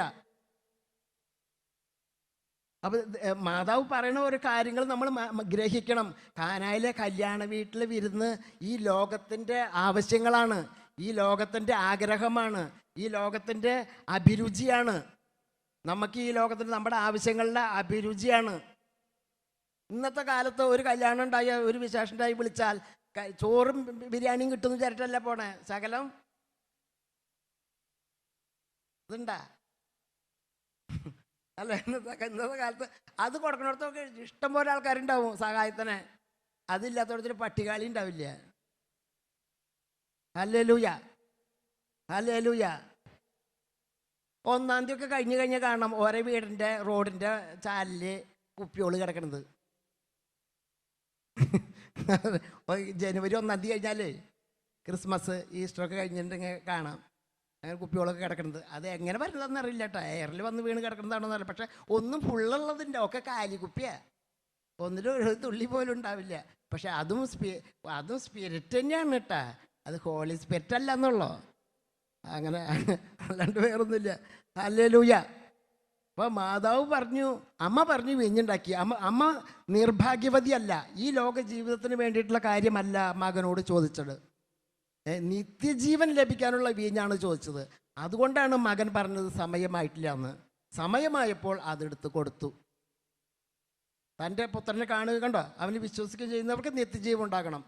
Speaker 1: അപ്പം മാതാവ് പറയുന്ന ഒരു കാര്യങ്ങൾ നമ്മൾ ഗ്രഹിക്കണം. കാനായിലെ കല്യാണ വീട്ടിൽ വിരുന്ന് ഈ ലോകത്തിൻ്റെ ആവശ്യങ്ങളാണ്, ഈ ലോകത്തിൻ്റെ ആഗ്രഹമാണ്, ഈ ലോകത്തിൻ്റെ അഭിരുചിയാണ്. നമുക്ക് ഈ ലോകത്തിൻ്റെ നമ്മുടെ ആവശ്യങ്ങളുടെ അഭിരുചിയാണ്. ഇന്നത്തെ കാലത്ത് ഒരു കല്യാണം ഉണ്ടായ ഒരു വിശേഷം ഉണ്ടായി വിളിച്ചാൽ ചോറും ബിരിയാണിയും കിട്ടുന്ന വിചാരിച്ചല്ല പോണേ. ശകലം ഇതുണ്ടാ അല്ല? ഇന്നത്തെ കാലത്ത് അത് കൊടുക്കണോടത്തൊക്കെ ഇഷ്ടംപോലെ ആൾക്കാരുണ്ടാവും സഹായത്തിന്. അതില്ലാത്തടത്തൊരു പട്ടികാളി ഉണ്ടാവില്ല. Hallelujah, hallelujah. 1-ാം തീയതി ഒക്കെ കഴിഞ്ഞ് കാണാം ഓരോ വീടിൻ്റെ റോഡിൻ്റെ ചാലില് കുപ്പിയോള് കിടക്കണത്. ജനുവരി 1-ാം തീയതി കഴിഞ്ഞാൽ ക്രിസ്മസ് ഈസ്റ്ററൊക്കെ കഴിഞ്ഞിട്ടുണ്ടെങ്കിൽ കാണാം അങ്ങനെ കുപ്പികളൊക്കെ കിടക്കുന്നത്. അത് എങ്ങനെ വരുന്നതെന്ന് അറിയില്ല കേട്ടോ. എയറിൽ വന്ന് വീണ് കിടക്കുന്നതാണോ എന്നറിയില്ല. പക്ഷെ ഒന്നും ഫുള്ളുള്ളതിൻ്റെ ഒക്കെ കാലി കുപ്പിയാണ്. ഒന്നിലും ഒരു തുള്ളി പോലും ഉണ്ടാവില്ല. പക്ഷെ അതും സ്പിരിറ്റ് തന്നെയാണ് കേട്ടാ. അത് ഹോളി സ്പിരിറ്റ് അല്ല എന്നുള്ളൂ. അങ്ങനെ അല്ലാണ്ട് വേറൊന്നുമില്ല. ഹല്ലേലൂയ. അപ്പോൾ മാതാവ് പറഞ്ഞു, അമ്മ പറഞ്ഞു വീഞ്ഞുണ്ടാക്കി. അമ്മ നിർഭാഗ്യവതിയല്ല. ഈ ലോക ജീവിതത്തിന് വേണ്ടിയിട്ടുള്ള കാര്യമല്ല മകനോട് ചോദിച്ചത്. നിത്യജീവൻ ലഭിക്കാനുള്ള വീഞ്ഞാണ് ചോദിച്ചത്. അതുകൊണ്ടാണ് മകൻ പറഞ്ഞത് സമയമായിട്ടില്ല എന്ന്. സമയമായപ്പോൾ അതെടുത്ത് കൊടുത്തു. തൻ്റെ പുത്രനെ കാണുക കണ്ടോ, അവന് വിശ്വസിക്കുകയും ചെയ്യുന്നവർക്ക് നിത്യജീവൻ ഉണ്ടാകണം.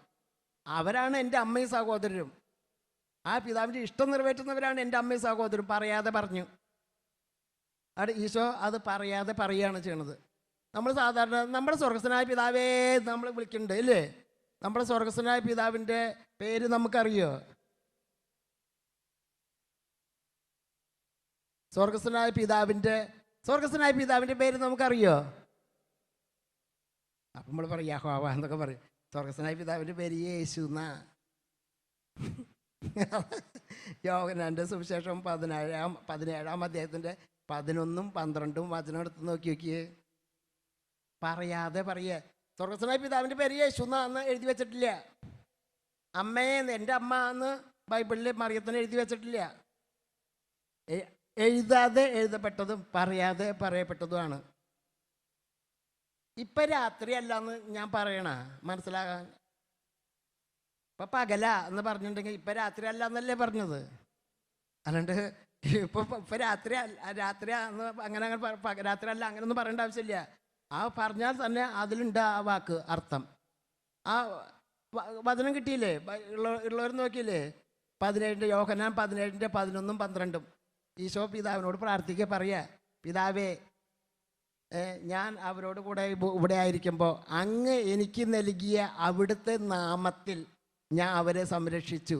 Speaker 1: അവരാണ് എൻ്റെ അമ്മയും സഹോദരരും. ആ പിതാവിൻ്റെ ഇഷ്ടം നിറവേറ്റുന്നവരാണ് എൻ്റെ അമ്മയും സഹോദരരും. പറയാതെ പറഞ്ഞു. അവിടെ ഈശോ അത് പറയാതെ പറയുകയാണ് ചെയ്യണത്. നമ്മൾ സാധാരണ നമ്മുടെ സ്വർഗസ്ഥനായ പിതാവേ നമ്മൾ വിളിക്കുന്നുണ്ട് ഇല്ലേ? നമ്മുടെ സ്വർഗസ്ഥനായ പിതാവിൻ്റെ പേര് നമുക്കറിയോ? സ്വർഗസ്ഥനായ പിതാവിൻ്റെ പേര് നമുക്കറിയോ? അപ്പം നമ്മൾ പറയും യഹോവ എന്നൊക്കെ പറയും. സ്വർഗസ്ഥനായ പിതാവിൻ്റെ പേര് യേശു എന്നാ. യോഹന്നാൻ്റെ സുവിശേഷം 17-ാം അധ്യായത്തിൻ്റെ 11-ഉം 12-ഉം വചനം എടുത്ത് നോക്കിയേ. പറയാതെ പറയേ. സ്വർഗസ്ഥനായ പിതാവിൻ്റെ പേര് യേശു എന്ന് എഴുതി വെച്ചിട്ടില്ല. അമ്മയെ എൻ്റെ അമ്മ എന്ന് ബൈബിളിൽ മറിയത്തിന് എഴുതി വെച്ചിട്ടില്ല. എഴുതാതെ എഴുതപ്പെട്ടതും പറയാതെ പറയപ്പെട്ടതുമാണ്. ഇപ്പം രാത്രി അല്ലാന്ന് ഞാൻ പറയണ മനസ്സിലാകാൻ. ഇപ്പം പകല എന്ന് പറഞ്ഞിട്ടുണ്ടെങ്കിൽ ഇപ്പം രാത്രി അല്ല എന്നല്ലേ പറഞ്ഞത്. അല്ലാണ്ട് ഇപ്പം രാത്രി അന്ന് അങ്ങനെ രാത്രി അല്ല അങ്ങനെയൊന്നും പറയേണ്ട ആവശ്യമില്ല. ആ പറഞ്ഞാൽ തന്നെ അതിലുണ്ട് ആ വാക്ക് അർത്ഥം. ആ വചനം കിട്ടിയില്ലേ? ഉള്ളവർ നോക്കിയില്ലേ? 17 യോഹന്നാൻ 17:11-12 ഈശോ പിതാവിനോട് പ്രാർത്ഥിക്കുക, പറയുക, പിതാവേ, ഞാൻ അവരോട് കൂടെ ഇവിടെ ആയിരിക്കുമ്പോൾ അങ്ങ് എനിക്ക് നൽകിയ അവിടുത്തെ നാമത്തിൽ ഞാൻ അവരെ സംരക്ഷിച്ചു.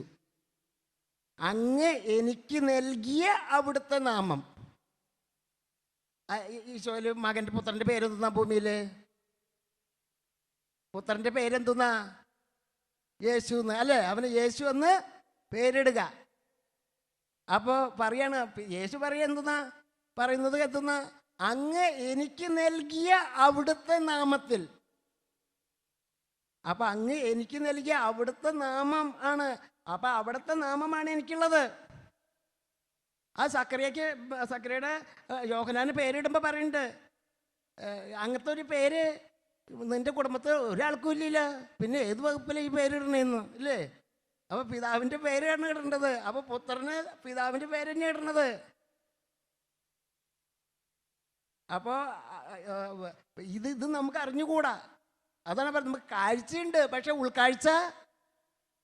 Speaker 1: അങ്ങ് എനിക്ക് നൽകിയ അവിടുത്തെ നാമം. ഈശോയിൽ മകൻ്റെ പുത്രൻ്റെ പേരെന്തുന്നാ? ഭൂമിയിൽ പുത്രൻ്റെ പേരെന്തുന്നാ? യേശു എന്ന്, അല്ലേ? അവന് യേശു എന്ന് പേരിടുക. അപ്പോൾ പറയാണ്, യേശു പറയുക എന്തുന്നാ പറയുന്നത്? എന്തുന്നാ? അങ്ങ് എനിക്ക് നൽകിയ അവിടുത്തെ നാമത്തിൽ. അപ്പം അങ്ങ് എനിക്ക് നൽകിയ അവിടുത്തെ നാമം ആണ്. അപ്പം അവിടുത്തെ നാമമാണ് എനിക്കുള്ളത്. ആ സക്കറിയയുടെ യോഹന്നാന് പേരിടുമ്പോൾ പറയുന്നുണ്ട്, അങ്ങനത്തെ ഒരു പേര് നിൻ്റെ കുടുംബത്തിൽ ഒരാൾക്കും ഇല്ല, പിന്നെ ഏത് വകുപ്പിലാണ് ഈ പേരിടണേന്ന്, ഇല്ലേ? അപ്പോൾ പിതാവിൻ്റെ പേരാണ് ഇടേണ്ടത്. അപ്പോൾ പുത്രന് പിതാവിൻ്റെ പേര് തന്നെയാണ് ഇടണത്. അപ്പോൾ ഇത് നമുക്ക് അറിഞ്ഞുകൂടാ. അതാണ് പറയുന്നത്, നമുക്ക് കാഴ്ചയുണ്ട്, പക്ഷെ ഉൾക്കാഴ്ച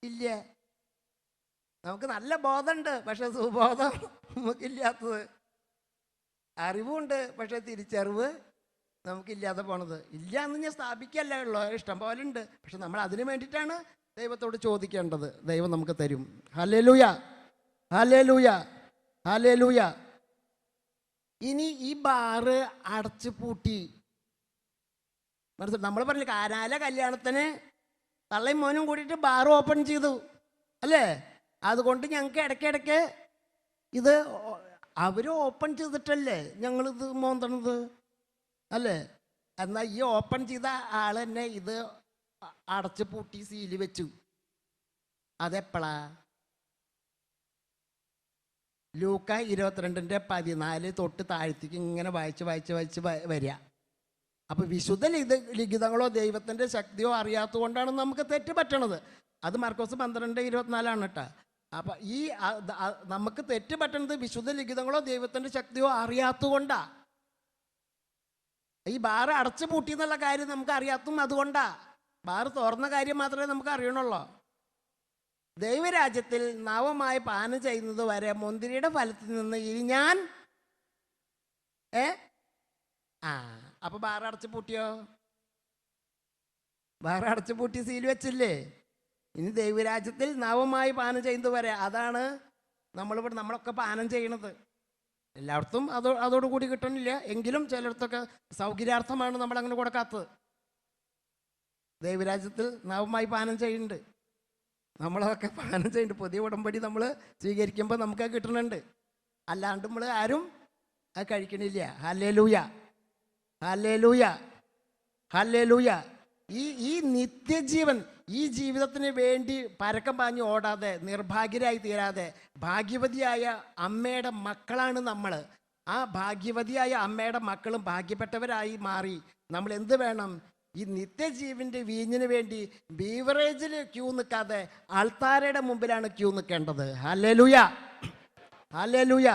Speaker 1: ഇല്ല. നമുക്ക് നല്ല ബോധമുണ്ട്, പക്ഷെ സുബോധം നമുക്കില്ലാത്തത്. അറിവുണ്ട്, പക്ഷെ തിരിച്ചറിവ് നമുക്കില്ലാതെ പോണത്. ഇല്ല എന്ന് ഞാൻ സ്ഥാപിക്കല്ല, ഉള്ളൂ, ഇഷ്ടം പോലെ ഉണ്ട്. പക്ഷെ നമ്മൾ അതിന് വേണ്ടിയിട്ടാണ് ദൈവത്തോട് ചോദിക്കേണ്ടത്. ദൈവം നമുക്ക് തരും. Hallelujah, hallelujah, hallelujah. ഇനി ഈ ബാറ് അടച്ചു പൂട്ടി. നമ്മൾ പറഞ്ഞില്ല, കാനാല കല്യാണത്തിന് തള്ളയും മോനും കൂടിയിട്ട് ബാർ ഓപ്പൺ ചെയ്തു, അല്ലേ? അതുകൊണ്ട് ഞങ്ങൾക്ക് ഇടയ്ക്കിടയ്ക്ക് ഇത് അവർ ഓപ്പൺ ചെയ്തിട്ടല്ലേ ഞങ്ങളിത് മോന്തണത്, അല്ലേ? എന്നാൽ ഈ ഓപ്പൺ ചെയ്ത ആൾ തന്നെ ഇത് അടച്ചു പൂട്ടി സീല് വെച്ചു. അതെപ്പോഴാ? ലൂക്ക 22:14 തൊട്ട് താഴ്ത്തിക്ക് ഇങ്ങനെ വായിച്ച് വരിക. അപ്പോൾ വിശുദ്ധ ലിഖിതങ്ങളോ ദൈവത്തിൻ്റെ ശക്തിയോ അറിയാത്തത് കൊണ്ടാണ് നമുക്ക് തെറ്റ് പറ്റണത്. അത് മർക്കോസ് 12:24 കേട്ടോ. അപ്പം ഈ നമുക്ക് തെറ്റ് പറ്റണത് വിശുദ്ധ ലിഖിതങ്ങളോ ദൈവത്തിൻ്റെ ശക്തിയോ അറിയാത്തത് കൊണ്ടാണ്. ഈ ബാറ് അടച്ചു പൂട്ടി എന്നുള്ള കാര്യം നമുക്ക് അറിയാത്തതും അതുകൊണ്ടാണ്. ബാറ് തുറന്ന കാര്യം മാത്രമേ നമുക്ക് അറിയണുള്ളൂ. ദൈവരാജ്യത്തിൽ നവമായി പാനം ചെയ്യുന്നത് വരെ മുന്തിരിയുടെ ഫലത്തിൽ നിന്ന് ഇനി ഞാൻ അപ്പോൾ ബാറ് അടച്ചു പൂട്ടിയോ? ബാറ് അടച്ചു പൂട്ടി സീൽ വെച്ചില്ലേ? ഇനി ദൈവരാജ്യത്തിൽ നവമായി പാനം ചെയ്യുന്നത് വരെ. അതാണ് നമ്മളൊക്കെ പാനം ചെയ്യണത്. എല്ലായിടത്തും അതോടുകൂടി കിട്ടണില്ല, എങ്കിലും ചിലയിടത്തൊക്കെ സൗകര്യാർത്ഥമാണ് നമ്മളങ്ങനെ കൊടുക്കാത്തത്. ദൈവരാജ്യത്തിൽ നവമായി പാനം ചെയ്യുന്നുണ്ട്, നമ്മളതൊക്കെ പാനം ചെയ്യുന്നുണ്ട്. പുതിയ ഉടമ്പടി നമ്മൾ സ്വീകരിക്കുമ്പോൾ നമുക്കത് കിട്ടുന്നുണ്ട്. അല്ലാണ്ട് നമ്മൾ ആരും അത് കഴിക്കണില്ല. Hallelujah, hallelujah, hallelujah. ഈ നിത്യജീവൻ, ഈ ജീവിതത്തിന് വേണ്ടി പരക്കം പാഞ്ഞ് ഓടാതെ നിർഭാഗ്യരായി തീരാതെ ഭാഗ്യവതിയായ അമ്മയുടെ മക്കളാണ് നമ്മൾ. ആ ഭാഗ്യവതിയായ അമ്മയുടെ മക്കളും ഭാഗ്യപ്പെട്ടവരായി മാറി നമ്മൾ എന്ത് വേണം? ഈ നിത്യജീവൻ്റെ വീഞ്ഞിന് വേണ്ടി ബീവറേജിൽ ക്യൂ നിൽക്കാതെ ആൾത്താരയുടെ മുമ്പിലാണ് ക്യൂ നിൽക്കേണ്ടത്. Hallelujah, hallelujah.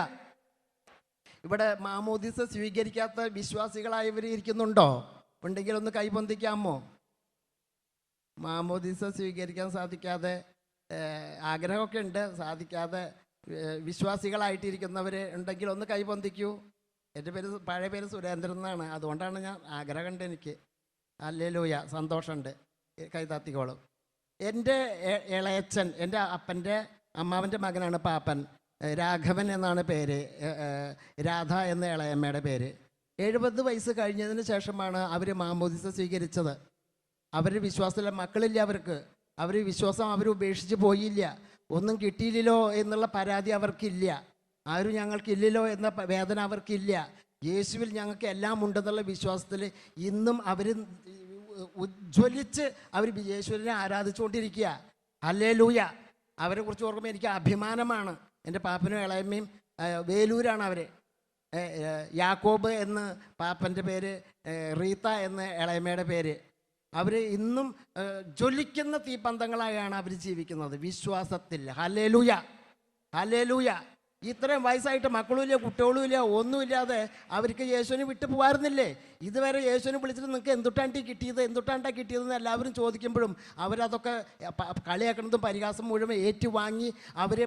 Speaker 1: ഇവിടെ മാമോദിസ സ്വീകരിക്കാത്ത വിശ്വാസികളായവർ ഇരിക്കുന്നുണ്ടോ? ഉണ്ടെങ്കിൽ ഒന്ന് കൈപൊന്തിക്കാമോ? മാമോദിസ സ്വീകരിക്കാൻ സാധിക്കാതെ, ആഗ്രഹമൊക്കെ ഉണ്ട്, സാധിക്കാതെ വിശ്വാസികളായിട്ടിരിക്കുന്നവർ ഉണ്ടെങ്കിൽ ഒന്ന് കൈപൊന്തിക്കൂ. എൻ്റെ പഴയ പേര് സുരേന്ദ്രൻ എന്നാണ്, അതുകൊണ്ടാണ് ഞാൻ ആഗ്രഹമുണ്ട് എനിക്ക്. ഹല്ലേലൂയ, സന്തോഷമുണ്ട്, കൈതാത്തിക്കോളും. എൻ്റെ ഇളയച്ചൻ, എൻ്റെ അപ്പൻ്റെ അമ്മാവൻ്റെ മകനാണ് പാപ്പൻ. രാഘവൻ എന്നാണ് പേര്, രാധ എന്ന ഇളയമ്മയുടെ പേര്. 70 വയസ്സ് കഴിഞ്ഞതിന് ശേഷമാണ് അവർ മാമോദിസ സ്വീകരിച്ചത്. അവർ വിശ്വാസത്തിലെ മക്കളില്ല അവർക്ക്. അവർ വിശ്വാസം ഉപേക്ഷിച്ച് പോയില്ല. ഒന്നും കിട്ടിയില്ലല്ലോ എന്നുള്ള പരാതി അവർക്കില്ല. ആരും ഞങ്ങൾക്കില്ലല്ലോ എന്ന വേദന അവർക്കില്ല. യേശുവിൽ ഞങ്ങൾക്ക് എല്ലാം ഉണ്ടെന്നുള്ള വിശ്വാസത്തിൽ ഇന്നും അവർ ഉജ്ജ്വലിച്ച് അവർ യേശുവിനെ ആരാധിച്ചുകൊണ്ടിരിക്കുക. ഹല്ലേലൂയ. അവരെക്കുറിച്ച് ഓർക്കുമ്പോൾ എനിക്ക് അഭിമാനമാണ്. എൻ്റെ പാപ്പനും ഇളയമ്മയും വേലൂരാണ് അവർ. യാക്കോബ് എന്ന് പാപ്പൻ്റെ പേര്, റീത്ത എന്ന് ഇളയമ്മയുടെ പേര്. അവർ ഇന്നും ജ്വലിക്കുന്ന തീപ്പന്തങ്ങളായാണ് അവർ ജീവിക്കുന്നത് വിശ്വാസത്തിൽ. Hallelujah, hallelujah. ഇത്രയും വയസ്സായിട്ട് മക്കളുമില്ല കുട്ടികളുമില്ല ഒന്നുമില്ലാതെ അവർക്ക് യേശുവിനെ വിട്ടു പോകാറുന്നില്ലേ? ഇതുവരെ യേശുവിനെ വിളിച്ചിട്ട് നിങ്ങൾക്ക് എന്തുട്ടാണ്ടാ കിട്ടിയതെന്ന് എല്ലാവരും ചോദിക്കുമ്പോഴും അവരതൊക്കെ കളിയാക്കുന്നതും പരിഹാസം മുഴുവൻ ഏറ്റുവാങ്ങി അവർ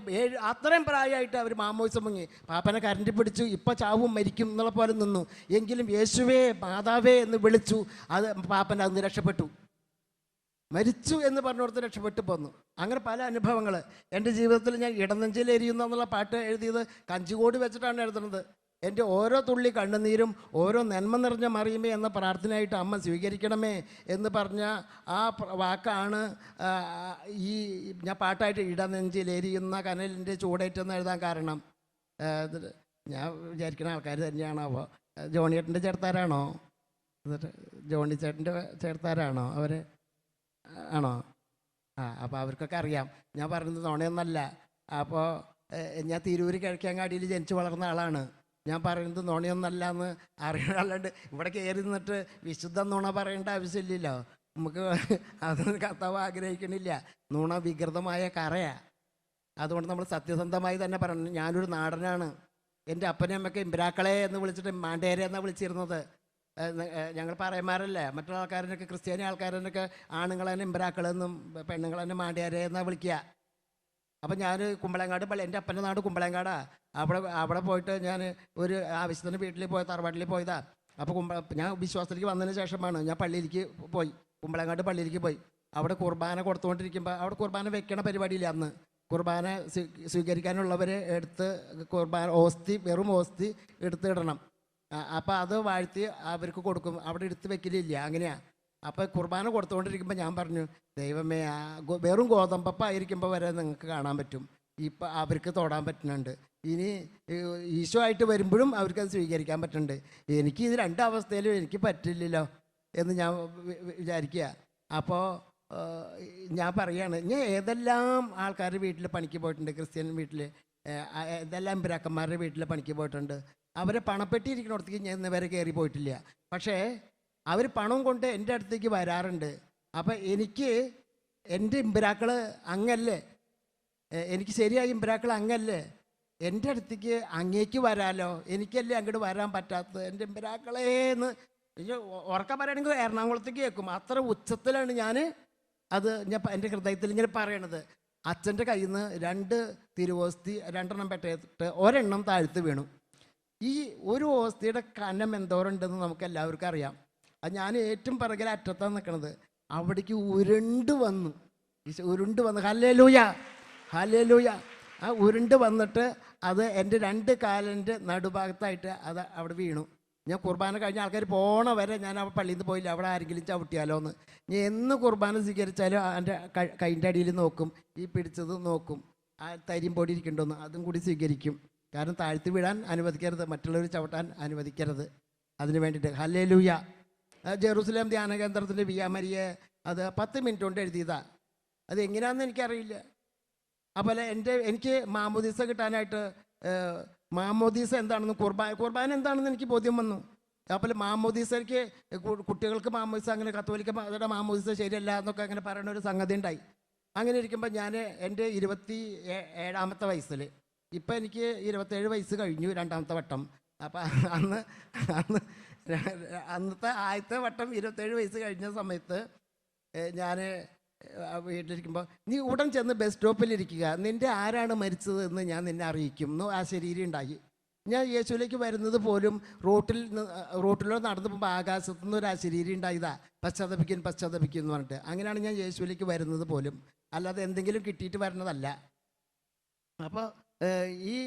Speaker 1: അത്രയും പ്രായമായിട്ട് അവർ മാമോദിസം മുങ്ങി. പാപ്പനെ കരണ്ടി പിടിച്ചു, ഇപ്പം ചാവും മരിക്കും എന്നുള്ള പോലെ നിന്നു. എങ്കിലും യേശുവേ മാതാവേ എന്ന് വിളിച്ചു. അത് പാപ്പൻ അന്ന് രക്ഷപ്പെട്ടു. മരിച്ചു എന്ന് പറഞ്ഞോടത്ത് രക്ഷപ്പെട്ടു പോന്നു. അങ്ങനെ പല അനുഭവങ്ങൾ എൻ്റെ ജീവിതത്തിൽ. ഞാൻ ഇടനെഞ്ചിൽ എരിയുന്ന എന്നുള്ള പാട്ട് എഴുതിയത് കഞ്ചിക്കോട് വെച്ചിട്ടാണ് എഴുതുന്നത്. എൻ്റെ ഓരോ തുള്ളി കണ്ണുനീരും ഓരോ നന്മ നിറഞ്ഞ മറിയുമേ എന്ന പ്രാർത്ഥനയായിട്ട് അമ്മ സ്വീകരിക്കണമേ എന്ന് പറഞ്ഞ ആ വാക്കാണ് ഈ ഞാൻ പാട്ടായിട്ട് ഇടനെഞ്ചിൽ എരിയുന്ന കനലിൻ്റെ ചൂടേറ്റെന്ന് എഴുതാൻ കാരണം. ഞാൻ വിചാരിക്കുന്ന ആൾക്കാർ തന്നെയാണാവോ? ജോണിയേട്ടൻ്റെ ചേർത്താരാണോ? ജോണി ചേട്ടൻ്റെ ചേർത്താരാണോ അവർ? ആണോ? അപ്പോൾ അവർക്കൊക്കെ അറിയാം ഞാൻ പറയുന്നത് നുണയൊന്നല്ല. അപ്പോൾ ഞാൻ തിരൂർ കിഴക്കേങ്ങാടിയിൽ ജനിച്ചു വളർന്ന ആളാണ്. ഞാൻ പറയുന്നത് നുണയൊന്നല്ല എന്ന് അറിയണ അല്ലാണ്ട് ഇവിടെ കയറി നിന്നിട്ട് വിശുദ്ധ നുണ പറയേണ്ട ആവശ്യമില്ലല്ലോ. നമുക്ക് അതൊന്നും കർത്താവ് ആഗ്രഹിക്കണില്ല. നുണ വികൃതമായ കറയാണ്. അതുകൊണ്ട് നമ്മൾ സത്യസന്ധമായി തന്നെ പറയണം. ഞാനൊരു നാടനാണ്. എൻ്റെ അപ്പനെയും അമ്മയൊക്കെ ഇമ്പ്രാക്കളെ എന്ന് വിളിച്ചിട്ട് മാണ്ടേരെ എന്നാണ് വിളിച്ചിരുന്നത്. ഞങ്ങൾ പറയന്മാരല്ലേ. മറ്റുള്ള ആൾക്കാരനൊക്കെ ക്രിസ്ത്യാനി ആൾക്കാരനൊക്കെ ആണുങ്ങൾ തന്നെ ഇമ്പ്രാക്കളെന്നും പെണ്ണുങ്ങൾ തന്നെ മാണ്ടിയാരെ എന്നാണ് വിളിക്കുക. അപ്പം ഞാൻ കുമ്പളങ്ങാട് പള്ളി, എൻ്റെ അപ്പൻ്റെ നാട് കുമ്പളങ്ങാടാ. അവിടെ പോയിട്ട് ഞാൻ ഒരു ആവശ്യത്തിന് വീട്ടിൽ പോയി തറവാട്ടിൽ പോയതാ. അപ്പോൾ ഞാൻ വിശ്വാസത്തിലേക്ക് വന്നതിന് ശേഷമാണ് ഞാൻ പള്ളിയിലേക്ക് പോയി, കുമ്പളങ്ങാട് പള്ളിയിലേക്ക് പോയി. അവിടെ കുർബാന കൊടുത്തുകൊണ്ടിരിക്കുമ്പോൾ അവിടെ കുർബാന വെക്കണ പരിപാടിയില്ല. അന്ന് കുർബാന സ്വീകരിക്കാനുള്ളവർ എടുത്ത് കുർബാന വെറും ഓസ്തി എടുത്ത് ഇടണം. അപ്പോൾ അത് വാഴ്ത്തി അവർക്ക് കൊടുക്കും. അവിടെ എടുത്ത് വെക്കലില്ല, അങ്ങനെയാണ്. അപ്പോൾ കുർബാന കൊടുത്തുകൊണ്ടിരിക്കുമ്പോൾ ഞാൻ പറഞ്ഞു, ദൈവമേ വെറും ഗോതമ്പപ്പായിരിക്കുമ്പോൾ വരെ നിങ്ങൾക്ക് കാണാൻ പറ്റും, ഇപ്പം അവർക്ക് തൊടാൻ പറ്റുന്നുണ്ട്. ഇനി ഈശോ ആയിട്ട് വരുമ്പോഴും അവർക്കത് സ്വീകരിക്കാൻ പറ്റുന്നുണ്ട്. എനിക്ക് ഇത് രണ്ടവസ്ഥയിലും എനിക്ക് പറ്റില്ലല്ലോ എന്ന് ഞാൻ വിചാരിക്കുക. അപ്പോൾ ഞാൻ പറയുകയാണ്, ഞാൻ ഏതെല്ലാം ആൾക്കാരുടെ വീട്ടിൽ പണിക്ക് പോയിട്ടുണ്ട്, ക്രിസ്ത്യൻ വീട്ടിൽ ഏതെല്ലാം ബ്രാക്കന്മാരുടെ വീട്ടിൽ പണിക്ക് പോയിട്ടുണ്ട്. അവരെ പണപ്പെട്ടിരിക്കുന്നിടത്തേക്ക് ഞാൻ ഇന്ന് വരെ കയറി പോയിട്ടില്ല. പക്ഷേ അവർ പണം കൊണ്ട് എൻ്റെ അടുത്തേക്ക് വരാറുണ്ട്. അപ്പം എനിക്ക് എൻ്റെ ഇമ്പിരാക്കൾ അങ്ങല്ലേ, എനിക്ക് ശരിയായ ഇമ്പിരാക്കൾ അങ്ങല്ലേ, എൻ്റെ അടുത്തേക്ക് അങ്ങേക്ക് വരാലോ, എനിക്കല്ലേ അങ്ങോട്ട് വരാൻ പറ്റാത്തത്. എൻ്റെ ഇമ്പിരാക്കളേന്ന് ഉറക്കം പറയുകയാണെങ്കിൽ എറണാകുളത്തേക്ക് കേൾക്കും. അത്ര ഉച്ചത്തിലാണ് ഞാൻ എൻ്റെ ഹൃദയത്തിൽ ഇങ്ങനെ പറയണത്. അച്ഛൻ്റെ കയ്യിൽ നിന്ന് 2 തിരുവോസ്തി 2 പെട്ടയിട്ട് ഒരെണ്ണം താഴ്ത്ത് വീണു. ഈ ഒരു ഓസ്തിയുടെ കനം എന്തോരുണ്ടെന്ന് നമുക്ക് എല്ലാവർക്കും അറിയാം. അത് ഞാൻ ഏറ്റവും പിറകിൽ അറ്റത്താണ് നിൽക്കണത്. അവിടേക്ക് ഉരുണ്ട് വന്നു. Hallelujah hallelujah. ആ ഉരുണ്ട് വന്നിട്ട് അത് എൻ്റെ 2 കാലിൻ്റെ നടുഭാഗത്തായിട്ട് അത് അവിടെ വീണു. ഞാൻ കുർബാന കഴിഞ്ഞ ആൾക്കാർ പോണ വരെ ഞാൻ അവിടെ പള്ളിയിൽ നിന്ന് പോയില്ല, അവിടെ ആരെങ്കിലും ചവിട്ടിയാലോ എന്ന്. ഞാൻ എന്ന് കുർബാന സ്വീകരിച്ചാലും എൻ്റെ കൈൻ്റെ അടിയിൽ നോക്കും, ഈ പിടിച്ചത് നോക്കും, ആ തരിയും പൊടി ഇരിക്കണ്ടോന്ന് അതും കൂടി സ്വീകരിക്കും. കാരണം താഴ്ത്തി വീഴാൻ അനുവദിക്കരുത്, മറ്റുള്ളവർ ചവിട്ടാൻ അനുവദിക്കരുത്. അതിന് വേണ്ടിയിട്ട് ഹല്ലേലൂയ. ജെറൂസലേം ധ്യാന കേന്ദ്രത്തിൻ്റെ വിയ മരിയെ അത് 10 മിനിറ്റ് കൊണ്ട് എഴുതിയതാണ്. അത് എങ്ങനെയാണെന്ന് എനിക്കറിയില്ല. അതുപോലെ എനിക്ക് മാമോദീസ കിട്ടാനായിട്ട് മാമോദീസ എന്താണെന്ന് കുർബാന എന്താണെന്ന് എനിക്ക് ബോധ്യം വന്നു. അതുപോലെ മാമോദീസയ്ക്ക് കുട്ടികൾക്ക് മാമോദീസ അങ്ങനെ കത്തോലിക്ക അവരുടെ മാമോദീസ ശരിയല്ല എന്നൊക്കെ അങ്ങനെ പറയുന്ന ഒരു സംഗതി ഉണ്ടായി. അങ്ങനെ ഇരിക്കുമ്പോൾ ഞാൻ എൻ്റെ 27ാമത്തെ വയസ്സിൽ, ഇപ്പം എനിക്ക് 27 വയസ്സ് കഴിഞ്ഞു, 2ാമത്തെ വട്ടം. അപ്പം അന്നത്തെ ആദ്യത്തെ വട്ടം 27 വയസ്സ് കഴിഞ്ഞ സമയത്ത് ഞാൻ വീട്ടിലിരിക്കുമ്പോൾ, നീ ഉടൻ ചെന്ന് ബസ് സ്റ്റോപ്പിലിരിക്കുക, നിൻ്റെ ആരാണ് മരിച്ചത് എന്ന് ഞാൻ നിന്നെ അറിയിക്കും എന്ന് ആ ശരീരം ഉണ്ടായി. ഞാൻ യേശുവിലേക്ക് വരുന്നത് പോലും റോട്ടിലൂടെ നടന്നു പോകുമ്പോൾ ആകാശത്തു നിന്ന് ഒരു അശരീരി ഉണ്ടായതാ, പശ്ചാത്തപിക്കും എന്ന് പറഞ്ഞിട്ട്. അങ്ങനെയാണ് ഞാൻ യേശുവിലേക്ക് വരുന്നത് പോലും, അല്ലാതെ എന്തെങ്കിലും കിട്ടിയിട്ട് വരുന്നതല്ല. അപ്പോൾ ഈ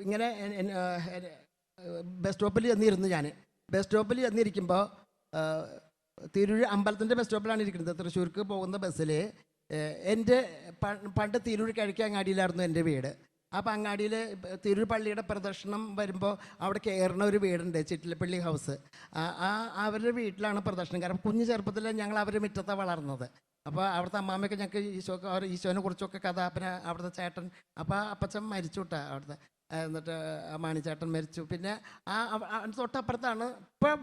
Speaker 1: ഇങ്ങനെ ബസ് സ്റ്റോപ്പിൽ ചെന്നിരുന്നു. ഞാൻ ബസ് സ്റ്റോപ്പിൽ ചെന്നിരിക്കുമ്പോൾ തിരൂർ അമ്പലത്തിൻ്റെ ബസ് സ്റ്റോപ്പിലാണ് ഇരിക്കുന്നത്. തൃശ്ശൂർക്ക് പോകുന്ന ബസ്സിൽ എൻ്റെ പണ്ട് തിരൂർ കിഴക്കേങ്ങാടിയിലായിരുന്നു എൻ്റെ വീട്. അപ്പോൾ അങ്ങാടിയിൽ തിരൂർ പള്ളിയുടെ പ്രദർശനം വരുമ്പോൾ അവിടെ കയറുന്ന ഒരു വീടുണ്ട്, ചിറ്റിലപ്പള്ളി ഹൗസ്. അവരുടെ വീട്ടിലാണ് പ്രദർശനം. കാരണം കുഞ്ഞു ചെറുപ്പത്തിൽ ഞങ്ങൾ അവരുടെ മുറ്റത്താണ് വളർന്നത്. അപ്പോൾ അവിടുത്തെ അമ്മാമ്മയൊക്കെ ഞങ്ങൾക്ക് ഈശോനെ കുറിച്ചൊക്കെ കഥ. പിന്നെ അവിടുത്തെ ചേട്ടൻ, അപ്പോൾ അപ്പച്ചൻ മരിച്ചു വിട്ടാ അവിടുത്തെ. എന്നിട്ട് മാണിച്ചേട്ടൻ മരിച്ചു. പിന്നെ തൊട്ടപ്പുറത്താണ് ഇപ്പോൾ